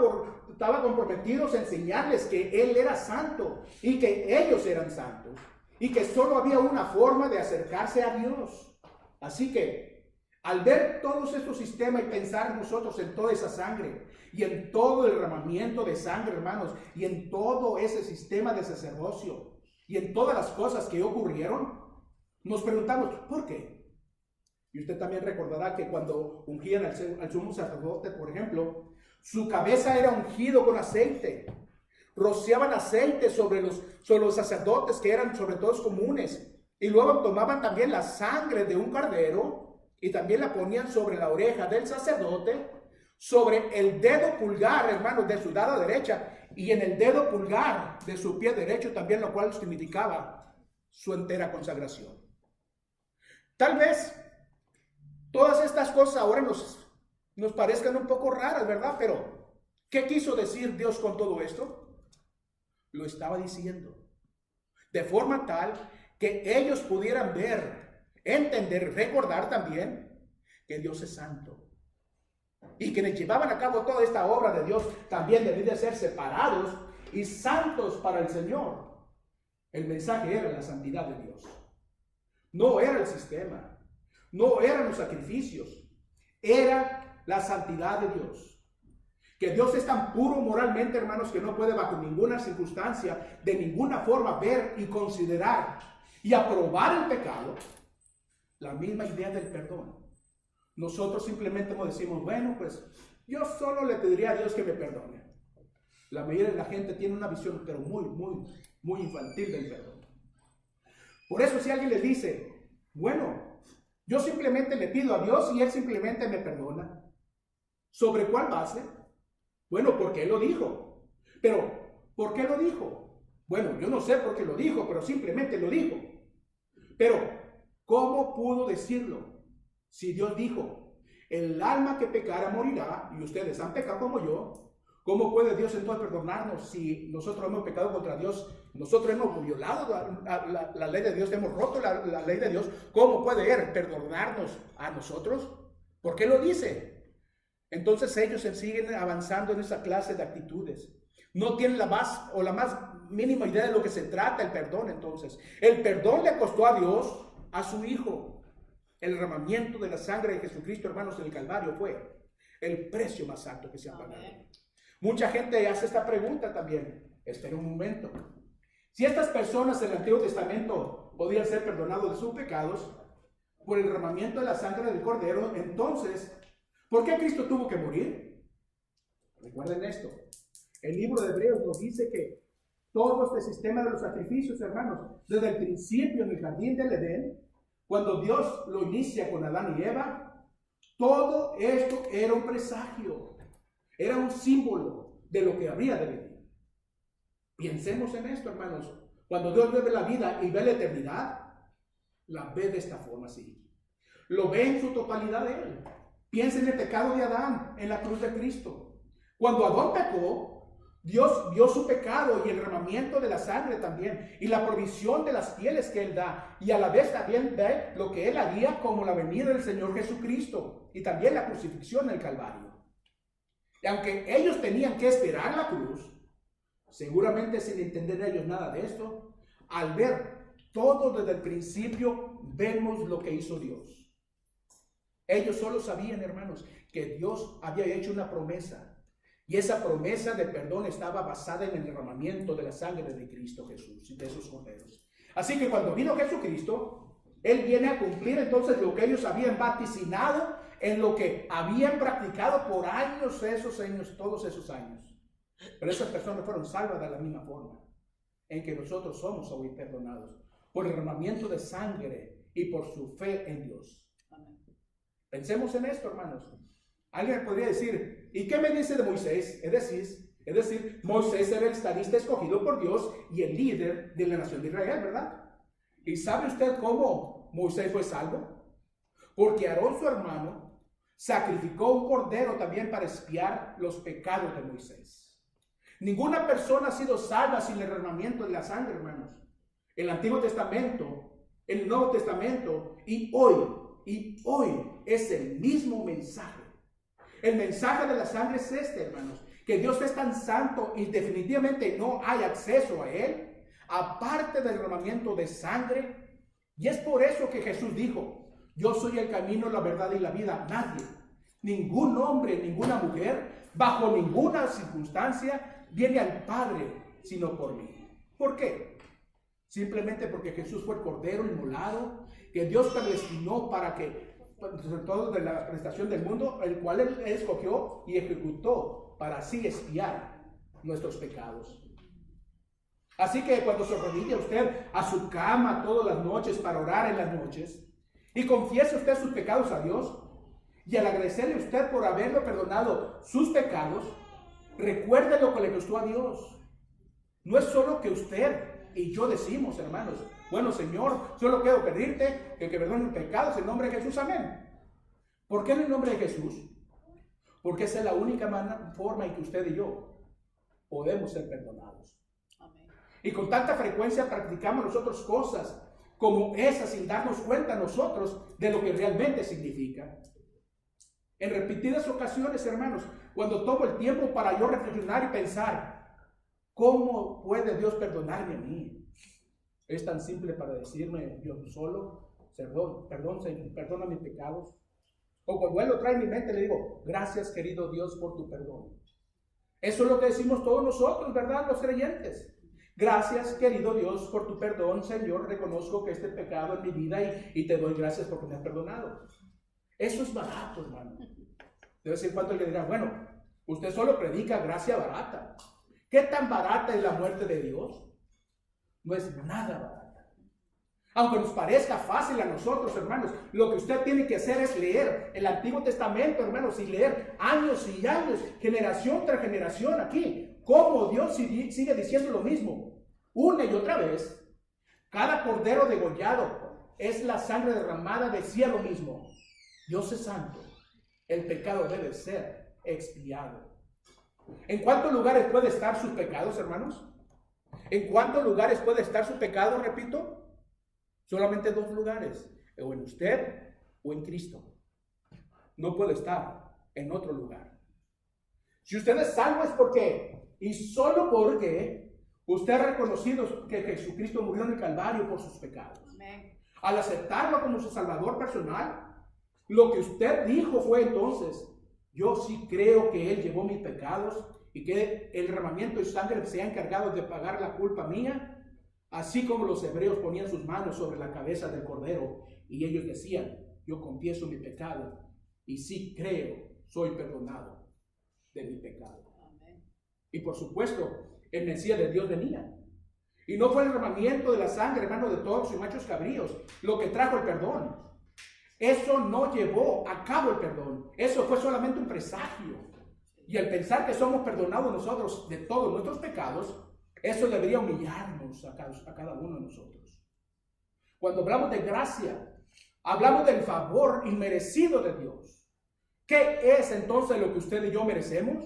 S3: comprometido a enseñarles que Él era santo y que ellos eran santos. Y que solo había una forma de acercarse a Dios. Así que al ver todos estos sistemas y pensar nosotros en toda esa sangre y en todo el derramamiento de sangre, hermanos, y en todo ese sistema de sacerdocio y en todas las cosas que ocurrieron, nos preguntamos, ¿por qué? Y usted también recordará que cuando ungían al sumo sacerdote, por ejemplo, su cabeza era ungido con aceite. Rociaban aceite sobre los sacerdotes que eran sobre todo comunes. Y luego tomaban también la sangre de un cordero y también la ponían sobre la oreja del sacerdote, sobre el dedo pulgar, hermanos, de su mano derecha y en el dedo pulgar de su pie derecho también, lo cual significaba su entera consagración. Tal vez todas estas cosas ahora nos parezcan un poco raras, ¿verdad? Pero, ¿qué quiso decir Dios con todo esto? Lo estaba diciendo de forma tal que ellos pudieran ver, entender, recordar también que Dios es santo. Y quienes llevaban a cabo toda esta obra de Dios también debían de ser separados y santos para el Señor. El mensaje era la santidad de Dios. No era el sistema, no eran los sacrificios, era la santidad de Dios. Que Dios es tan puro moralmente, hermanos, que no puede bajo ninguna circunstancia, de ninguna forma ver y considerar y aprobar el pecado. La misma idea del perdón. Nosotros simplemente decimos, bueno, pues yo solo le pediría a Dios que me perdone. La mayoría de la gente tiene una visión, pero muy infantil del perdón. Por eso si alguien le dice, bueno, yo simplemente le pido a Dios y Él simplemente me perdona. ¿Sobre cuál base? Bueno, porque Él lo dijo. Pero, ¿por qué lo dijo? Bueno, yo no sé por qué lo dijo, pero simplemente lo dijo. Pero, ¿cómo pudo decirlo? Si Dios dijo, el alma que pecara morirá, y ustedes han pecado como yo, ¿cómo puede Dios entonces perdonarnos si nosotros hemos pecado contra Dios? Nosotros hemos violado la ley de Dios, hemos roto la ley de Dios. ¿Cómo puede Él perdonarnos a nosotros? ¿Por qué lo dice? Entonces ellos siguen avanzando en esa clase de actitudes. No tienen la más mínima idea de lo que se trata el perdón entonces. El perdón le costó a Dios a su Hijo. El derramamiento de la sangre de Jesucristo, hermanos, en el Calvario fue el precio más alto que se ha pagado. Mucha gente hace esta pregunta también. Espera un momento. Si estas personas en el Antiguo Testamento podían ser perdonados de sus pecados por el derramamiento de la sangre del Cordero, entonces, ¿por qué Cristo tuvo que morir? Recuerden esto. El libro de Hebreos nos dice que todo este sistema de los sacrificios, hermanos, desde el principio en el jardín del Edén, cuando Dios lo inicia con Adán y Eva, todo esto era un presagio, era un símbolo de lo que habría de venir. Pensemos en esto, hermanos. Cuando Dios ve la vida y ve la eternidad, la ve de esta forma así. Lo ve en su totalidad de él. Piensa en el pecado de Adán en la cruz de Cristo. Cuando Adán pecó, Dios vio su pecado y el derramamiento de la sangre también, y la provisión de las pieles que Él da, y a la vez también ve lo que Él haría como la venida del Señor Jesucristo, y también la crucifixión en el Calvario. Y aunque ellos tenían que esperar la cruz, seguramente sin entender ellos nada de esto, al ver todo desde el principio, vemos lo que hizo Dios. Ellos solo sabían, hermanos, que Dios había hecho una promesa. Y esa promesa de perdón estaba basada en el derramamiento de la sangre de Cristo Jesús y de sus corderos. Así que cuando vino Jesucristo, Él viene a cumplir entonces lo que ellos habían vaticinado, en lo que habían practicado por años, todos esos años. Pero esas personas fueron salvas de la misma forma en que nosotros somos hoy perdonados, por el derramamiento de sangre y por su fe en Dios. Pensemos en esto, hermanos. Alguien podría decir, ¿y qué me dice de Moisés? Es decir, Moisés era el estadista escogido por Dios y el líder de la nación de Israel, ¿verdad? ¿Y sabe usted cómo Moisés fue salvo? Porque Aarón, su hermano, sacrificó un cordero también para expiar los pecados de Moisés. Ninguna persona ha sido salva sin el derramamiento de la sangre, hermanos. El Antiguo Testamento, el Nuevo Testamento y hoy es el mismo mensaje. El mensaje de la sangre es este, hermanos, que Dios es tan santo y definitivamente no hay acceso a Él, aparte del derramamiento de sangre. Y es por eso que Jesús dijo, yo soy el camino, la verdad y la vida. Nadie, ningún hombre, ninguna mujer, bajo ninguna circunstancia, viene al Padre, sino por mí. ¿Por qué? Simplemente porque Jesús fue el Cordero inmolado, que Dios predestinó para que, sobre todo de la prestación del mundo, el cual Él escogió y ejecutó para así expiar nuestros pecados. Así que cuando se arrodilla usted a su cama todas las noches para orar en las noches y confiese usted sus pecados a Dios, y al agradecerle a usted por haberlo perdonado sus pecados, recuerde lo que le costó a Dios. No es solo que usted y yo decimos, hermanos, bueno, Señor, solo quiero pedirte que perdone mis pecados en nombre de Jesús, amén. ¿Por qué en el nombre de Jesús? Porque esa es la única forma en que usted y yo podemos ser perdonados. Amén. Y con tanta frecuencia practicamos nosotros cosas como esas sin darnos cuenta nosotros de lo que realmente significa. En repetidas ocasiones, hermanos, cuando tomo el tiempo para yo reflexionar y pensar, ¿cómo puede Dios perdonarme a mí? Es tan simple para decirme yo solo, perdona mis pecados. O cuando Él lo trae en mi mente, le digo, gracias querido Dios por tu perdón. Eso es lo que decimos todos nosotros, ¿verdad? Los creyentes. Gracias querido Dios por tu perdón, Señor. Reconozco que este pecado en mi vida y te doy gracias porque me has perdonado. Eso es barato, hermano. De vez en cuando le dirán, bueno, usted solo predica gracia barata. ¿Qué tan barata es la muerte de Dios? No es nada barata. Aunque nos parezca fácil a nosotros, hermanos, lo que usted tiene que hacer es leer el Antiguo Testamento, hermanos, y leer años y años, generación tras generación aquí, cómo Dios sigue diciendo lo mismo, una y otra vez. Cada cordero degollado es la sangre derramada, decía lo mismo. Dios es santo, el pecado debe ser expiado. ¿En cuántos lugares puede estar sus pecados, hermanos? ¿En cuántos lugares puede estar su pecado? Repito, solamente 2 lugares, o en usted o en Cristo. No puede estar en otro lugar. Si usted es salvo es porque, y solo porque, usted ha reconocido que Jesucristo murió en el Calvario por sus pecados.
S4: Amén.
S3: Al aceptarlo como su Salvador personal, lo que usted dijo fue entonces: yo sí creo que Él llevó mis pecados y que el derramamiento de sangre se ha encargado de pagar la culpa mía, así como los hebreos ponían sus manos sobre la cabeza del Cordero y ellos decían: yo confieso mi pecado y sí creo, soy perdonado de mi pecado.
S4: Amén.
S3: Y por supuesto, el Mesías de Dios venía. Y no fue el derramamiento de la sangre, hermano, de toros y machos cabríos lo que trajo el perdón. Eso no llevó a cabo el perdón. Eso fue solamente un presagio. Y al pensar que somos perdonados nosotros de todos nuestros pecados, eso debería humillarnos a cada uno de nosotros. Cuando hablamos de gracia, hablamos del favor inmerecido de Dios. ¿Qué es entonces lo que usted y yo merecemos?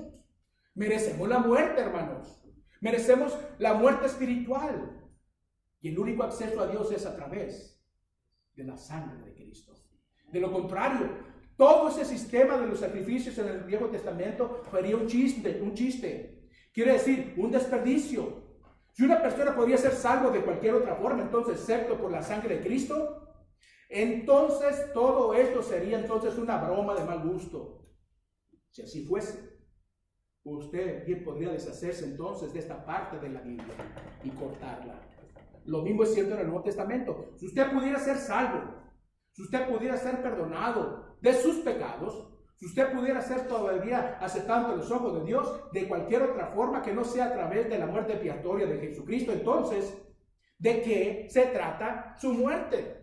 S3: Merecemos la muerte, hermanos. Merecemos la muerte espiritual. Y el único acceso a Dios es a través de la sangre de Cristo. De lo contrario, todo ese sistema de los sacrificios en el Viejo Testamento sería un chiste. Quiere decir, un desperdicio. Si una persona podría ser salvo de cualquier otra forma, entonces, excepto por la sangre de Cristo, entonces todo esto sería entonces una broma de mal gusto. Si así fuese, usted bien podría deshacerse entonces de esta parte de la Biblia y cortarla. Lo mismo es cierto en el Nuevo Testamento. Si usted pudiera ser salvo, si usted pudiera ser perdonado de sus pecados, si usted pudiera ser todavía aceptado ante los ojos de Dios de cualquier otra forma que no sea a través de la muerte expiatoria de Jesucristo, entonces, ¿de qué se trata su muerte?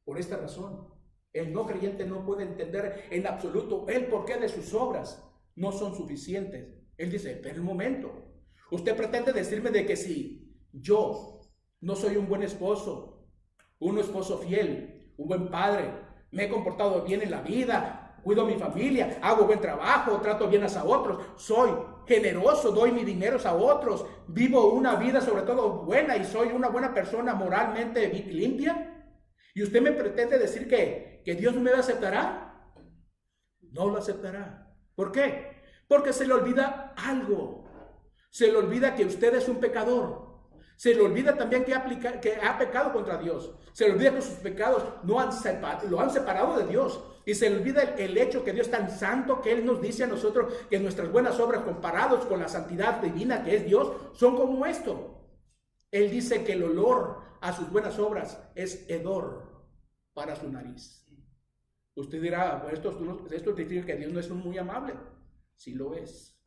S3: Por esta razón, el no creyente no puede entender en absoluto el porqué de sus obras no son suficientes. Él dice: pero un momento, usted pretende decirme de que si yo no soy un buen esposo, un esposo fiel, un buen padre, me he comportado bien en la vida, cuido a mi familia, hago buen trabajo, trato bien a otros, soy generoso, doy mis dineros a otros, vivo una vida sobre todo buena y soy una buena persona moralmente limpia, y usted me pretende decir que Dios me aceptará? No lo aceptará. ¿Por qué? Porque se le olvida algo. Se le olvida que usted es un pecador. Se le olvida también que ha pecado contra Dios. Se le olvida que sus pecados lo han separado de Dios. Y se le olvida el hecho que Dios es tan santo que Él nos dice a nosotros que nuestras buenas obras comparados con la santidad divina que es Dios son como esto. Él dice que el olor a sus buenas obras es hedor para su nariz. Usted dirá: pues esto te dice que Dios no es muy amable. Sí lo es.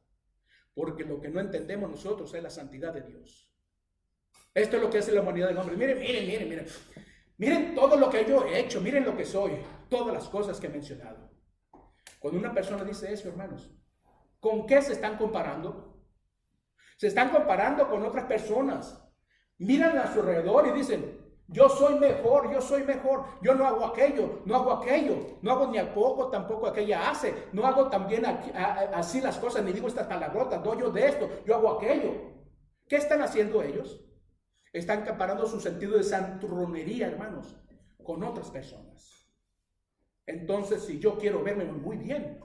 S3: Porque lo que no entendemos nosotros es la santidad de Dios. Esto es lo que hace la humanidad del hombre. Miren. Miren todo lo que yo he hecho. Miren lo que soy. Todas las cosas que he mencionado. Cuando una persona dice eso, hermanos, ¿con qué se están comparando? Se están comparando con otras personas. Miran a su alrededor y dicen: yo soy mejor, yo no hago aquello, no hago ni a poco, tampoco aquella hace, no hago también así las cosas, ni digo estas palabrotas, doy yo de esto, yo hago aquello. ¿Qué están haciendo ellos? Están comparando su sentido de santurronería, hermanos, con otras personas. Entonces, si yo quiero verme muy bien,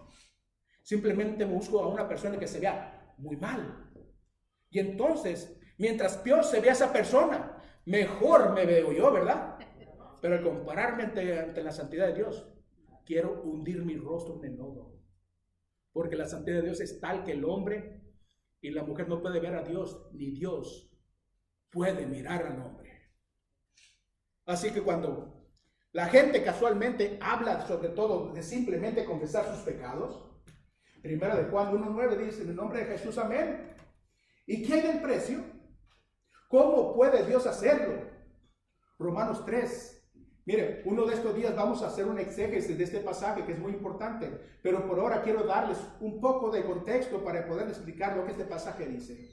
S3: simplemente busco a una persona que se vea muy mal. Y entonces, mientras peor se vea esa persona, mejor me veo yo, ¿verdad? Pero al compararme ante la santidad de Dios, quiero hundir mi rostro en el lodo. Porque la santidad de Dios es tal que el hombre y la mujer no puede ver a Dios, ni Dios puede mirar al hombre. Así que cuando la gente casualmente habla sobre todo de simplemente confesar sus pecados, Primera de Juan 1:9 dice: en el nombre de Jesús, amén. ¿Y qué hay del precio? ¿Cómo puede Dios hacerlo? Romanos 3. Mire, uno de estos días vamos a hacer un exégesis de este pasaje que es muy importante, pero por ahora quiero darles un poco de contexto para poder explicar lo que este pasaje dice.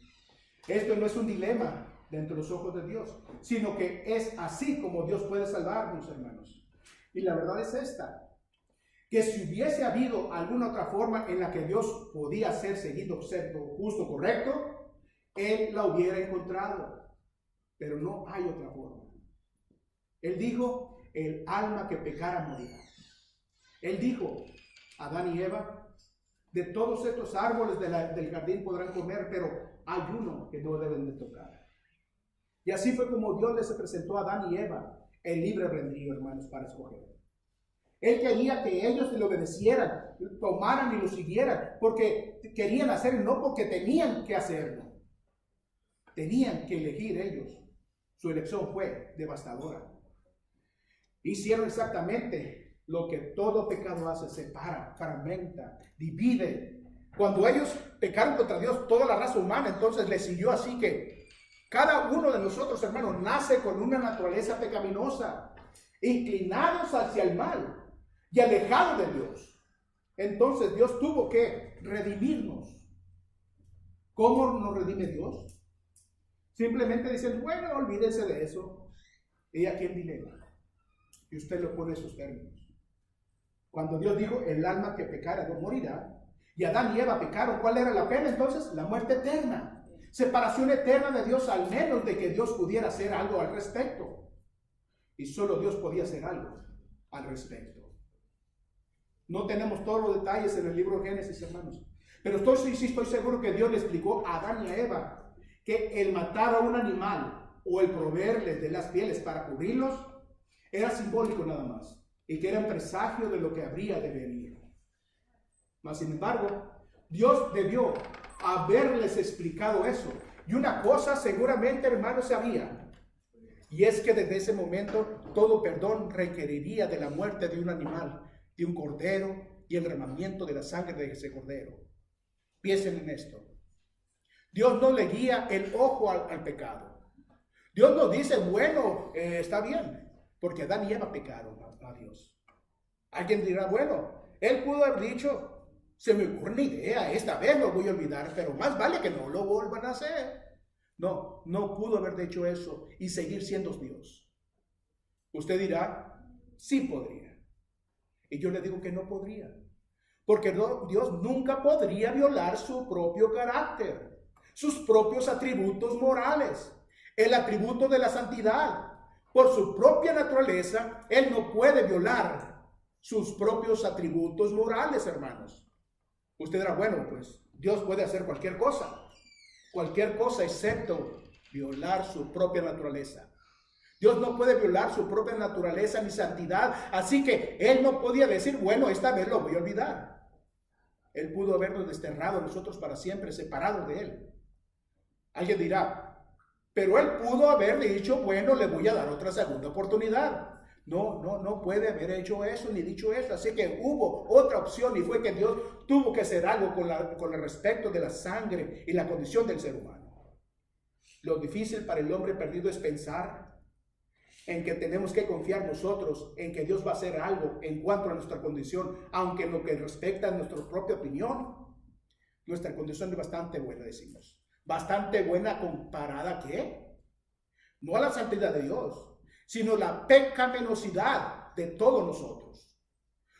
S3: Esto no es un dilema dentro de los ojos de Dios, sino que es así como Dios puede salvarnos, hermanos. Y la verdad es esta: que si hubiese habido alguna otra forma en la que Dios podía ser seguido, ser justo, correcto, Él la hubiera encontrado. Pero no hay otra forma. Él dijo: el alma que pecara morirá. Él dijo: Adán y Eva, de todos estos árboles del jardín podrán comer, pero hay uno que no deben de tocar. Y así fue como Dios les presentó a Adán y Eva el libre albedrío, hermanos, para escoger. Él quería que ellos le obedecieran, tomaran y lo siguieran, porque querían hacerlo, no porque tenían que hacerlo. Tenían que elegir ellos. Su elección fue devastadora. Hicieron exactamente lo que todo pecado hace: separa, fragmenta, divide. Cuando ellos pecaron contra Dios, toda la raza humana entonces les siguió. Así que cada uno de nosotros, hermanos, nace con una naturaleza pecaminosa, inclinados hacia el mal y alejados de Dios. Entonces Dios tuvo que redimirnos. ¿Cómo nos redime Dios? Simplemente dicen, bueno, olvídense de eso. Y aquí el dilema. Y usted lo pone en sus términos. Cuando Dios dijo, el alma que pecare no morirá, y Adán y Eva pecaron, ¿cuál era la pena entonces? La muerte eterna. Separación eterna de Dios, al menos de que Dios pudiera hacer algo al respecto. Y solo Dios podía hacer algo al respecto. No tenemos todos los detalles en el libro de Génesis, hermanos. Pero estoy seguro que Dios le explicó a Adán y a Eva que el matar a un animal o el proveerles de las pieles para cubrirlos era simbólico nada más, y que era un presagio de lo que habría de venir. Mas sin embargo, Dios debió haberles explicado eso. Y una cosa seguramente, hermanos, sabía, y es que desde ese momento todo perdón requeriría de la muerte de un animal, de un cordero, y el derramamiento de la sangre de ese cordero. Piensen en esto. Dios no le guía el ojo al pecado. Dios no dice, bueno, está bien, porque Adán y Eva pecaron a Dios. Alguien dirá, bueno, él pudo haber dicho, se me ocurre una idea, esta vez lo voy a olvidar, pero más vale que no lo vuelvan a hacer. No, no pudo haber dicho eso y seguir siendo Dios. Usted dirá, sí podría. Y yo le digo que no podría. Porque Dios nunca podría violar su propio carácter, sus propios atributos morales, el atributo de la santidad. Por su propia naturaleza, Él no puede violar sus propios atributos morales, hermanos. Usted dirá, bueno, pues Dios puede hacer cualquier cosa excepto violar su propia naturaleza. Dios no puede violar su propia naturaleza ni santidad, así que Él no podía decir, bueno, esta vez lo voy a olvidar. Él pudo habernos desterrado nosotros para siempre, separados de Él. Alguien dirá, pero Él pudo haber dicho, bueno, le voy a dar otra segunda oportunidad. No puede haber hecho eso ni dicho eso. Así que hubo otra opción, y fue que Dios tuvo que hacer algo con el respecto de la sangre y la condición del ser humano. Lo difícil para el hombre perdido es pensar en que tenemos que confiar nosotros en que Dios va a hacer algo en cuanto a nuestra condición, aunque en lo que respecta a nuestra propia opinión, nuestra condición es bastante buena, decimos. Bastante buena comparada, ¿qué? No a la santidad de Dios, sino la pecaminosidad de todos nosotros.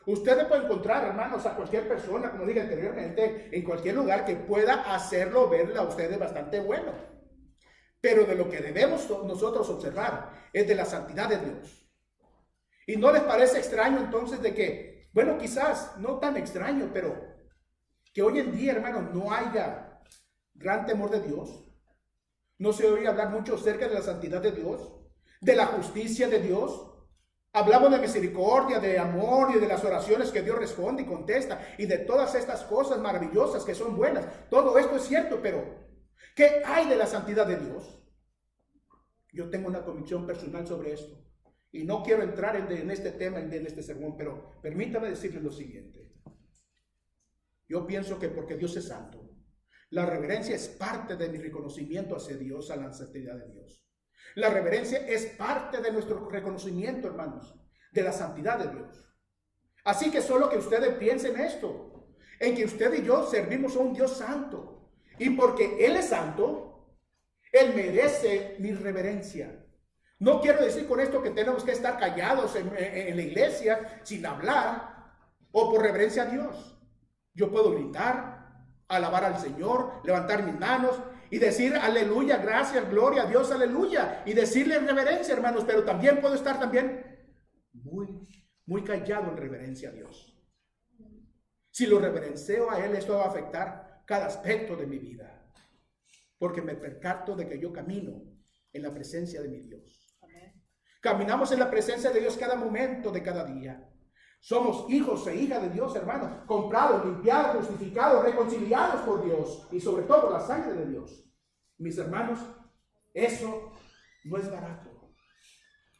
S3: Ustedes pueden encontrar, hermanos, a cualquier persona, como dije anteriormente, en cualquier lugar que pueda hacerlo ver a ustedes bastante bueno. Pero de lo que debemos nosotros observar es de la santidad de Dios. ¿Y no les parece extraño entonces de que, bueno, quizás no tan extraño, pero que hoy en día, hermanos, no haya gran temor de Dios? No se oye hablar mucho acerca de la santidad de Dios, de la justicia de Dios. Hablamos de misericordia, de amor y de las oraciones que Dios responde y contesta, y de todas estas cosas maravillosas que son buenas. Todo esto es cierto, pero ¿qué hay de la santidad de Dios? Yo tengo una convicción personal sobre esto, y no quiero entrar en este tema, en este sermón, pero permítame decirles lo siguiente. Yo pienso que porque Dios es santo, la reverencia es parte de mi reconocimiento hacia Dios, a la santidad de Dios. La reverencia es parte de nuestro reconocimiento, hermanos, de la santidad de Dios. Así que solo que ustedes piensen esto, en que usted y yo servimos a un Dios santo. Y porque Él es santo, Él merece mi reverencia. No quiero decir con esto que tenemos que estar callados en la iglesia sin hablar o por reverencia a Dios. Yo puedo gritar, alabar al Señor, levantar mis manos y decir aleluya, gracias, gloria a Dios, aleluya, y decirle reverencia, hermanos, pero también puedo estar muy callado en reverencia a Dios. Si lo reverencio a Él, esto va a afectar cada aspecto de mi vida. porque me percato de que yo camino en la presencia de mi Dios.
S1: Amén.
S3: Caminamos en la presencia de Dios cada momento de cada día. Somos hijos e hijas de Dios, hermanos, comprados, limpiados, justificados, reconciliados por Dios y sobre todo por la sangre de Dios. Mis hermanos, eso no es barato.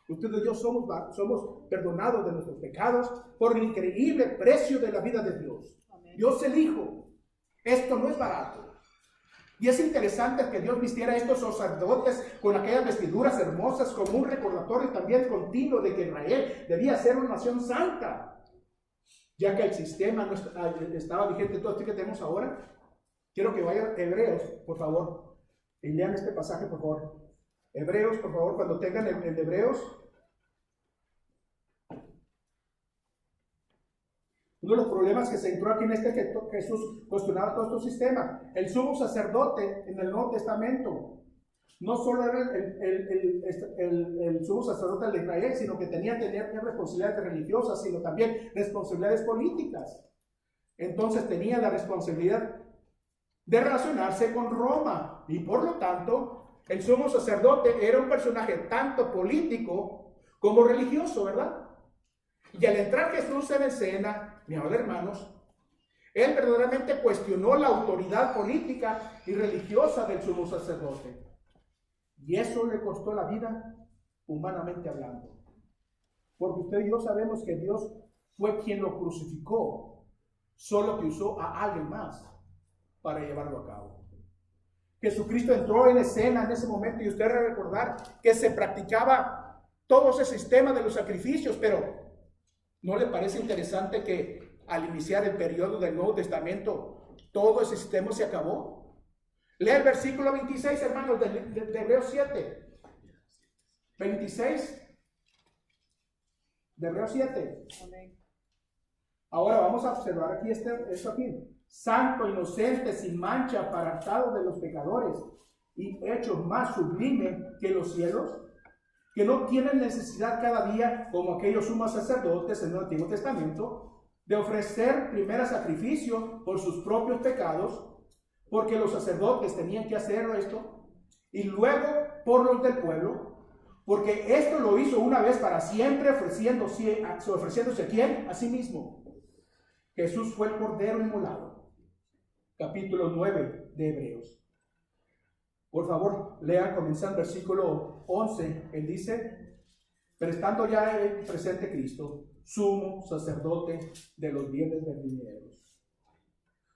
S3: Ustedes y yo somos perdonados de nuestros pecados por el increíble precio de la vida de Dios.
S1: Amén.
S3: Dios el Hijo. Esto no es barato. Y es interesante que Dios vistiera a estos sacerdotes con aquellas vestiduras hermosas como un recordatorio también continuo de que Israel debía ser una nación santa. Ya que el sistema no estaba vigente todo esto que tenemos ahora. Quiero que vayan a Hebreos, por favor. Y lean este pasaje, por favor. Hebreos, por favor, cuando tengan el de Hebreos. Uno de los problemas que se entró aquí en que Jesús cuestionaba todo este sistema. El sumo sacerdote en el Nuevo Testamento no solo era el sumo sacerdote de Israel, sino que tenía responsabilidades religiosas, sino también responsabilidades políticas. Entonces tenía la responsabilidad de relacionarse con Roma y por lo tanto el sumo sacerdote era un personaje tanto político como religioso, ¿verdad? Y al entrar Jesús en escena, mis hermanos, él verdaderamente cuestionó la autoridad política y religiosa del sumo sacerdote. Y eso le costó la vida, humanamente hablando. Porque usted y yo sabemos que Dios fue quien lo crucificó, solo que usó a alguien más para llevarlo a cabo. Jesucristo entró en escena en ese momento y usted debe recordar que se practicaba todo ese sistema de los sacrificios, pero ¿no le parece interesante que al iniciar el periodo del Nuevo Testamento todo ese sistema se acabó? Lea el versículo 26, hermanos, de Hebreos 7. 26 de Hebreos 7.
S1: Amén.
S3: Ahora vamos a observar aquí esto aquí. Santo, inocente, sin mancha, apartado de los pecadores y hecho más sublime que los cielos, que no tienen necesidad cada día, como aquellos sumos sacerdotes en el Antiguo Testamento, de ofrecer primer sacrificio por sus propios pecados, porque los sacerdotes tenían que hacer esto, y luego por los del pueblo, porque esto lo hizo una vez para siempre, ofreciéndose a ¿quién? A sí mismo. Jesús fue el Cordero inmolado. Capítulo 9 de Hebreos. Por favor, lea, comenzando el versículo 11. Él dice: pero estando ya presente Cristo, sumo sacerdote de los bienes venideros.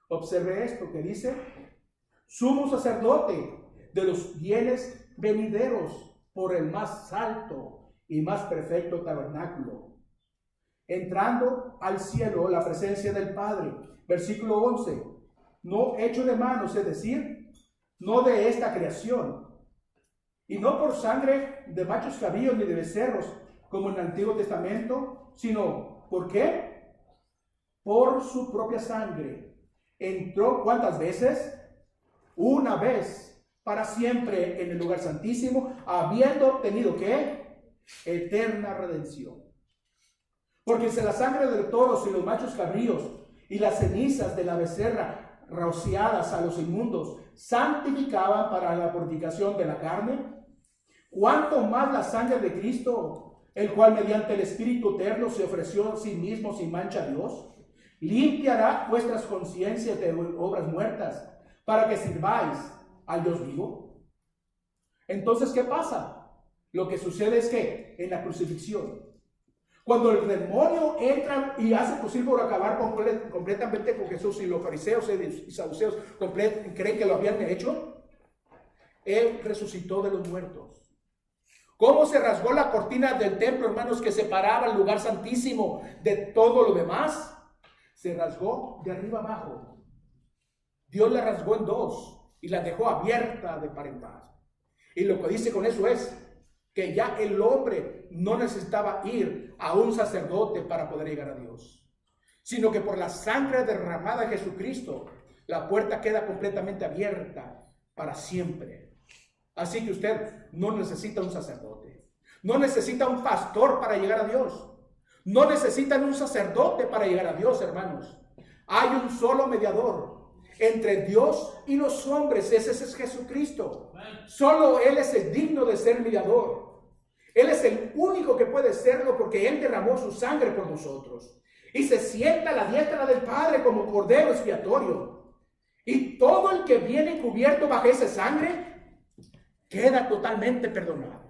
S3: Observe esto que dice: sumo sacerdote de los bienes venideros por el más alto y más perfecto tabernáculo, entrando al cielo, la presencia del Padre. Versículo 11: no hecho de manos, es decir, no de esta creación, y no por sangre de machos cabríos ni de becerros, como en el Antiguo Testamento, sino, ¿por qué? Por su propia sangre. Entró, ¿cuántas veces? Una vez, para siempre, en el lugar santísimo, habiendo obtenido, ¿qué? Eterna redención. Porque si la sangre de los toros y los machos cabríos y las cenizas de la becerra rociadas a los inmundos santificaban para la purificación de la carne, cuánto más la sangre de Cristo, el cual mediante el Espíritu eterno se ofreció a sí mismo sin mancha a Dios, limpiará vuestras conciencias de obras muertas para que sirváis al Dios vivo. Entonces, ¿qué pasa? Lo que sucede es que en la crucifixión, cuando el demonio entra y hace posible por acabar completamente con Jesús, y los fariseos y saduceos creen que lo habían hecho, Él resucitó de los muertos. ¿Cómo se rasgó la cortina del templo, hermanos, que separaba el lugar santísimo de todo lo demás? Se rasgó de arriba abajo. Dios la rasgó en dos y la dejó abierta de par en par. Y lo que dice con eso es que ya el hombre no necesitaba ir a un sacerdote para poder llegar a Dios, sino que por la sangre derramada de Jesucristo, la puerta queda completamente abierta para siempre. Así que usted no necesita un sacerdote, no necesita un pastor para llegar a Dios, no necesitan un sacerdote para llegar a Dios, hermanos. Hay un solo mediador, entre Dios y los hombres. Ese es Jesucristo. Solo Él es el digno de ser mediador. Él es el único que puede serlo porque Él derramó su sangre por nosotros. Y se sienta a la diestra del Padre como cordero expiatorio. Y todo el que viene cubierto bajo esa sangre queda totalmente perdonado.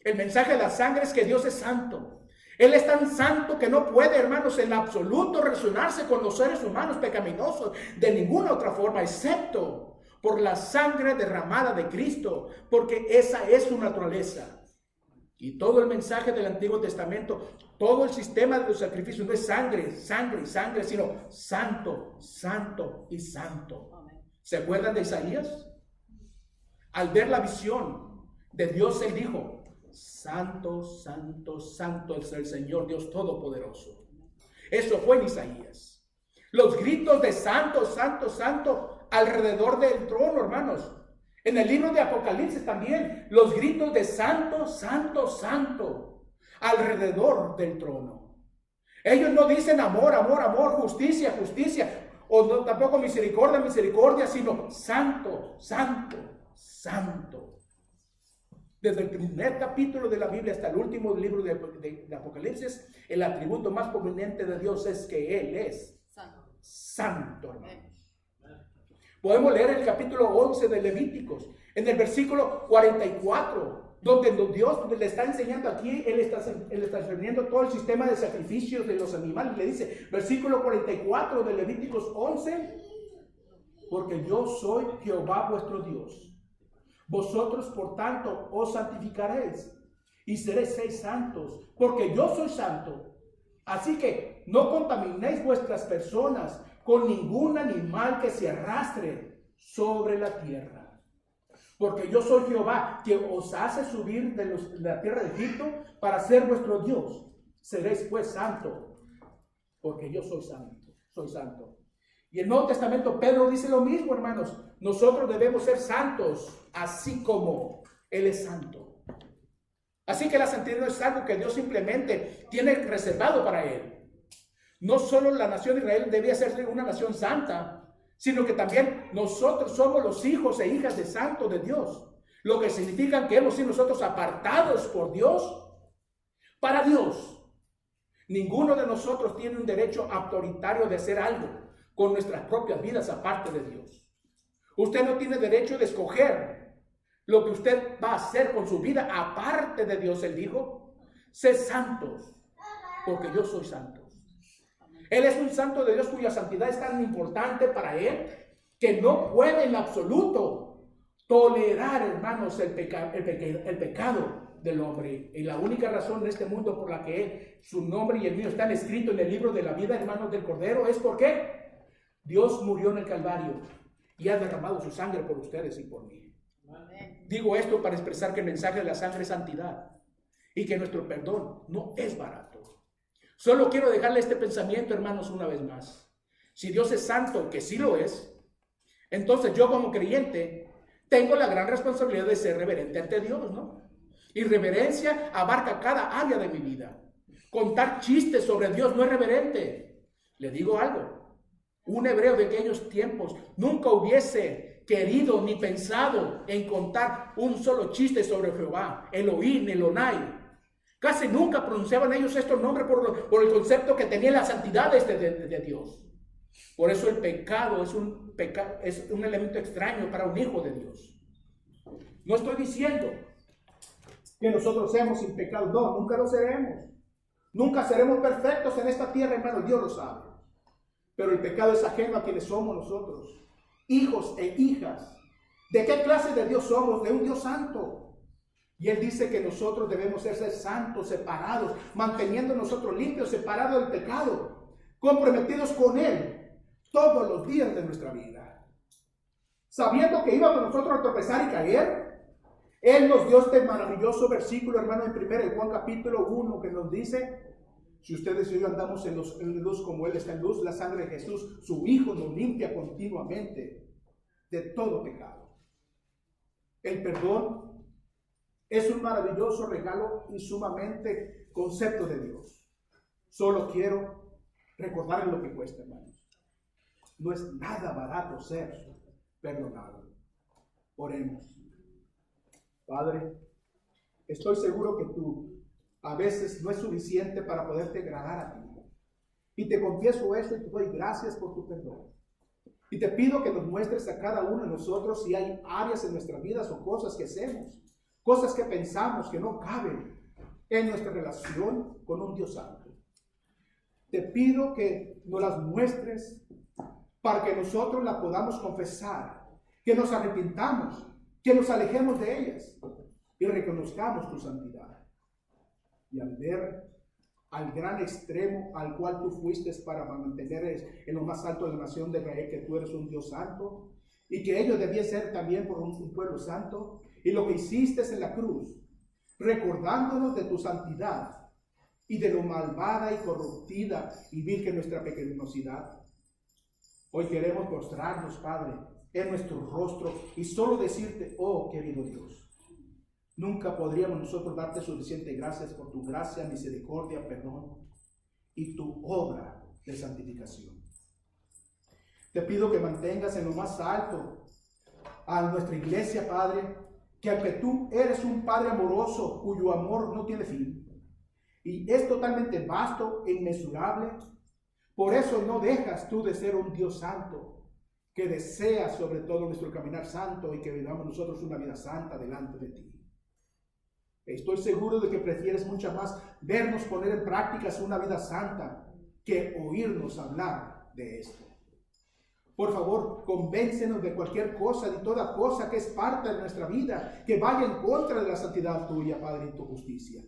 S3: El mensaje de la sangre es que Dios es santo. Él es tan santo que no puede, hermanos, en absoluto relacionarse con los seres humanos pecaminosos de ninguna otra forma, excepto por la sangre derramada de Cristo, porque esa es su naturaleza. Y todo el mensaje del Antiguo Testamento, todo el sistema de los sacrificios no es sangre, sangre y sangre, sino santo, santo y santo. ¿Se acuerdan de Isaías? Al ver la visión de Dios, él dijo: santo, santo, santo es el Señor Dios Todopoderoso. Eso fue en Isaías. Los gritos de santo, santo, santo alrededor del trono, hermanos. En el libro de Apocalipsis también, los gritos de santo, santo, santo alrededor del trono. Ellos no dicen amor, amor, amor, justicia, justicia, o no, tampoco misericordia, misericordia, sino santo, santo, santo. Desde el primer capítulo de la Biblia hasta el último libro de Apocalipsis, el atributo más prominente de Dios es que Él es santo, hermanos. Podemos leer el capítulo 11 de Levíticos, en el versículo 44, donde Dios le está enseñando aquí, Él está enseñando todo el sistema de sacrificios de los animales. Le dice, versículo 44 de Levíticos 11, porque yo soy Jehová vuestro Dios. Vosotros, por tanto, os santificaréis y seréis santos, porque yo soy santo. Así que no contaminéis vuestras personas con ningún animal que se arrastre sobre la tierra. Porque yo soy Jehová, que os hace subir de la tierra de Egipto para ser vuestro Dios. Seréis pues santo, porque yo soy santo, soy santo. Y el Nuevo Testamento, Pedro dice lo mismo, hermanos. Nosotros debemos ser santos, así como Él es santo. Así que la santidad no es algo que Dios simplemente tiene reservado para Él. No solo la nación de Israel debía ser una nación santa, sino que también nosotros somos los hijos e hijas de santo de Dios. Lo que significa que hemos sido nosotros apartados por Dios para Dios. Ninguno de nosotros tiene un derecho autoritario de hacer algo con nuestras propias vidas aparte de Dios. Usted no tiene derecho de escoger lo que usted va a hacer con su vida aparte de Dios. Él dijo: sed santos, porque yo soy santo. Él es un santo de Dios cuya santidad es tan importante para Él que no puede en absoluto tolerar, hermanos, el pecado del hombre. Y la única razón de este mundo por la que Él, su nombre y el mío están escritos en el libro de la vida, hermanos, del Cordero, es porque Dios murió en el Calvario y ha derramado su sangre por ustedes y por mí. Digo esto para expresar que el mensaje de la sangre es santidad y que nuestro perdón no es barato. Solo quiero dejarle este pensamiento, hermanos, una vez más. Si Dios es santo, que sí lo es, entonces yo como creyente tengo la gran responsabilidad de ser reverente ante Dios, ¿no? Y reverencia abarca cada área de mi vida. Contar chistes sobre Dios no es reverente. Le digo algo. Un hebreo de aquellos tiempos nunca hubiese querido ni pensado en contar un solo chiste sobre Jehová, Elohim, Elonai. Casi nunca pronunciaban ellos estos nombres por el concepto que tenía la santidad de Dios. Por eso el pecado es un elemento extraño para un hijo de Dios. No estoy diciendo que nosotros seamos sin pecado. No, nunca lo seremos. Nunca seremos perfectos en esta tierra, hermano. Dios lo sabe. Pero el pecado es ajeno a quienes somos nosotros, hijos e hijas. ¿De qué clase de Dios somos? De un Dios santo. Y Él dice que nosotros debemos ser santos, separados, manteniendo nosotros limpios, separados del pecado, comprometidos con Él todos los días de nuestra vida. Sabiendo que íbamos nosotros a tropezar y caer, Él nos dio este maravilloso versículo, hermano, en 1 Juan capítulo 1, que nos dice: si ustedes y yo andamos en luz como Él está en luz, la sangre de Jesús, su Hijo, nos limpia continuamente de todo pecado. El perdón es un maravilloso regalo y sumamente concepto de Dios. Solo quiero recordarles lo que cuesta, hermanos. no es nada barato ser perdonado. Oremos. Padre, estoy seguro que tú a veces no es suficiente para poderte agradar a ti. Y te confieso eso y te doy gracias por tu perdón. Y te pido que nos muestres a cada uno de nosotros si hay áreas en nuestras vidas o cosas que hacemos, cosas que pensamos que no caben en nuestra relación con un Dios santo. Te pido que nos las muestres para que nosotros las podamos confesar, que nos arrepintamos, que nos alejemos de ellas y reconozcamos tu santidad. Y al ver al gran extremo al cual tú fuiste para mantener en lo más alto de la nación de Israel, que tú eres un Dios santo, y que ellos debían ser también por un pueblo santo, y lo que hiciste en la cruz, recordándonos de tu santidad, y de lo malvada y corruptida y vil que nuestra pecaminosidad. Hoy queremos postrarnos, Padre, en nuestro rostro, y solo decirte, oh querido Dios, nunca podríamos nosotros darte suficiente gracias por tu gracia, misericordia, perdón y tu obra de santificación. Te pido que mantengas en lo más alto a nuestra iglesia, Padre, que aunque tú eres un Padre amoroso cuyo amor no tiene fin y es totalmente vasto e inmesurable, por eso no dejas tú de ser un Dios santo que desea sobre todo nuestro caminar santo y que vivamos nosotros una vida santa delante de ti. Estoy seguro de que prefieres mucho más vernos poner en práctica una vida santa que oírnos hablar de esto. Por favor, convéncenos de cualquier cosa, de toda cosa que es parte de nuestra vida, que vaya en contra de la santidad tuya, Padre, y tu justicia.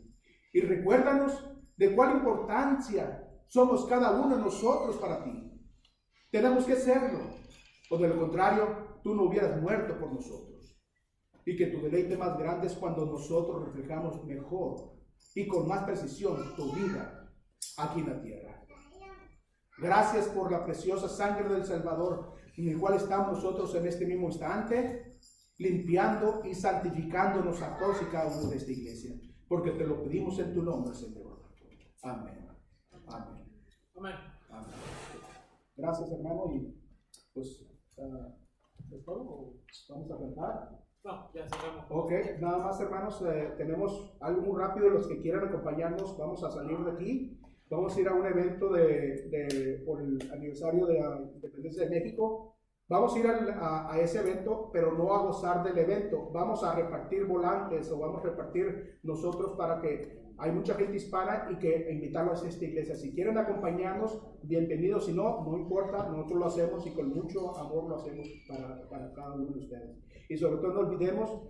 S3: Y recuérdanos de cuál importancia somos cada uno de nosotros para ti. Tenemos que serlo, o de lo contrario, tú no hubieras muerto por nosotros. Y que tu deleite más grande es cuando nosotros reflejamos mejor y con más precisión tu vida aquí en la tierra. Gracias por la preciosa sangre del Salvador, en el cual estamos nosotros en este mismo instante, limpiando y santificándonos a todos y cada uno de esta iglesia, porque te lo pedimos en tu nombre, Señor. Amén. Amén.
S1: Amén.
S3: Amén. Gracias, hermano, y pues ¿es todo? ¿Vamos a cantar?
S1: No, ya cerramos.
S3: Ok, nada más, hermanos, tenemos algo muy rápido. Los que quieran acompañarnos, vamos a salir de aquí. Vamos a ir a un evento por el aniversario de la independencia de México. Vamos a ir a ese evento, pero no a gozar del evento. Vamos a repartir volantes o vamos a repartir nosotros para que hay mucha gente hispana y que invitarlos a esta iglesia. Si quieren acompañarnos, bienvenidos. Si no, no importa, nosotros lo hacemos y con mucho amor lo hacemos para cada uno de ustedes. Y sobre todo no olvidemos,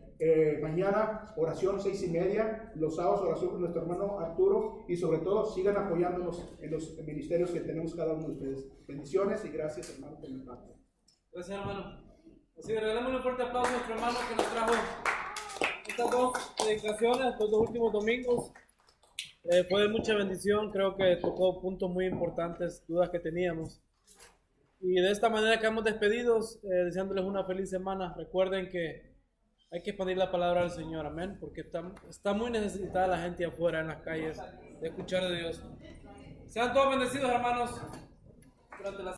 S3: mañana oración 6:30, los sábados oración con nuestro hermano Arturo, y sobre todo sigan apoyándonos en los ministerios que tenemos cada uno de ustedes. Bendiciones y gracias, hermano, por mi parte.
S1: Gracias, hermano. Así que regalemos un fuerte aplauso a nuestro hermano que nos trajo estas dos predicaciones, estos dos últimos domingos. Fue de mucha bendición, creo que tocó puntos muy importantes, dudas que teníamos. Y de esta manera quedamos despedidos, deseándoles una feliz semana. Recuerden que hay que expandir la palabra del Señor, amén, porque está muy necesitada la gente afuera en las calles de escuchar de Dios. Sean todos bendecidos, hermanos, durante la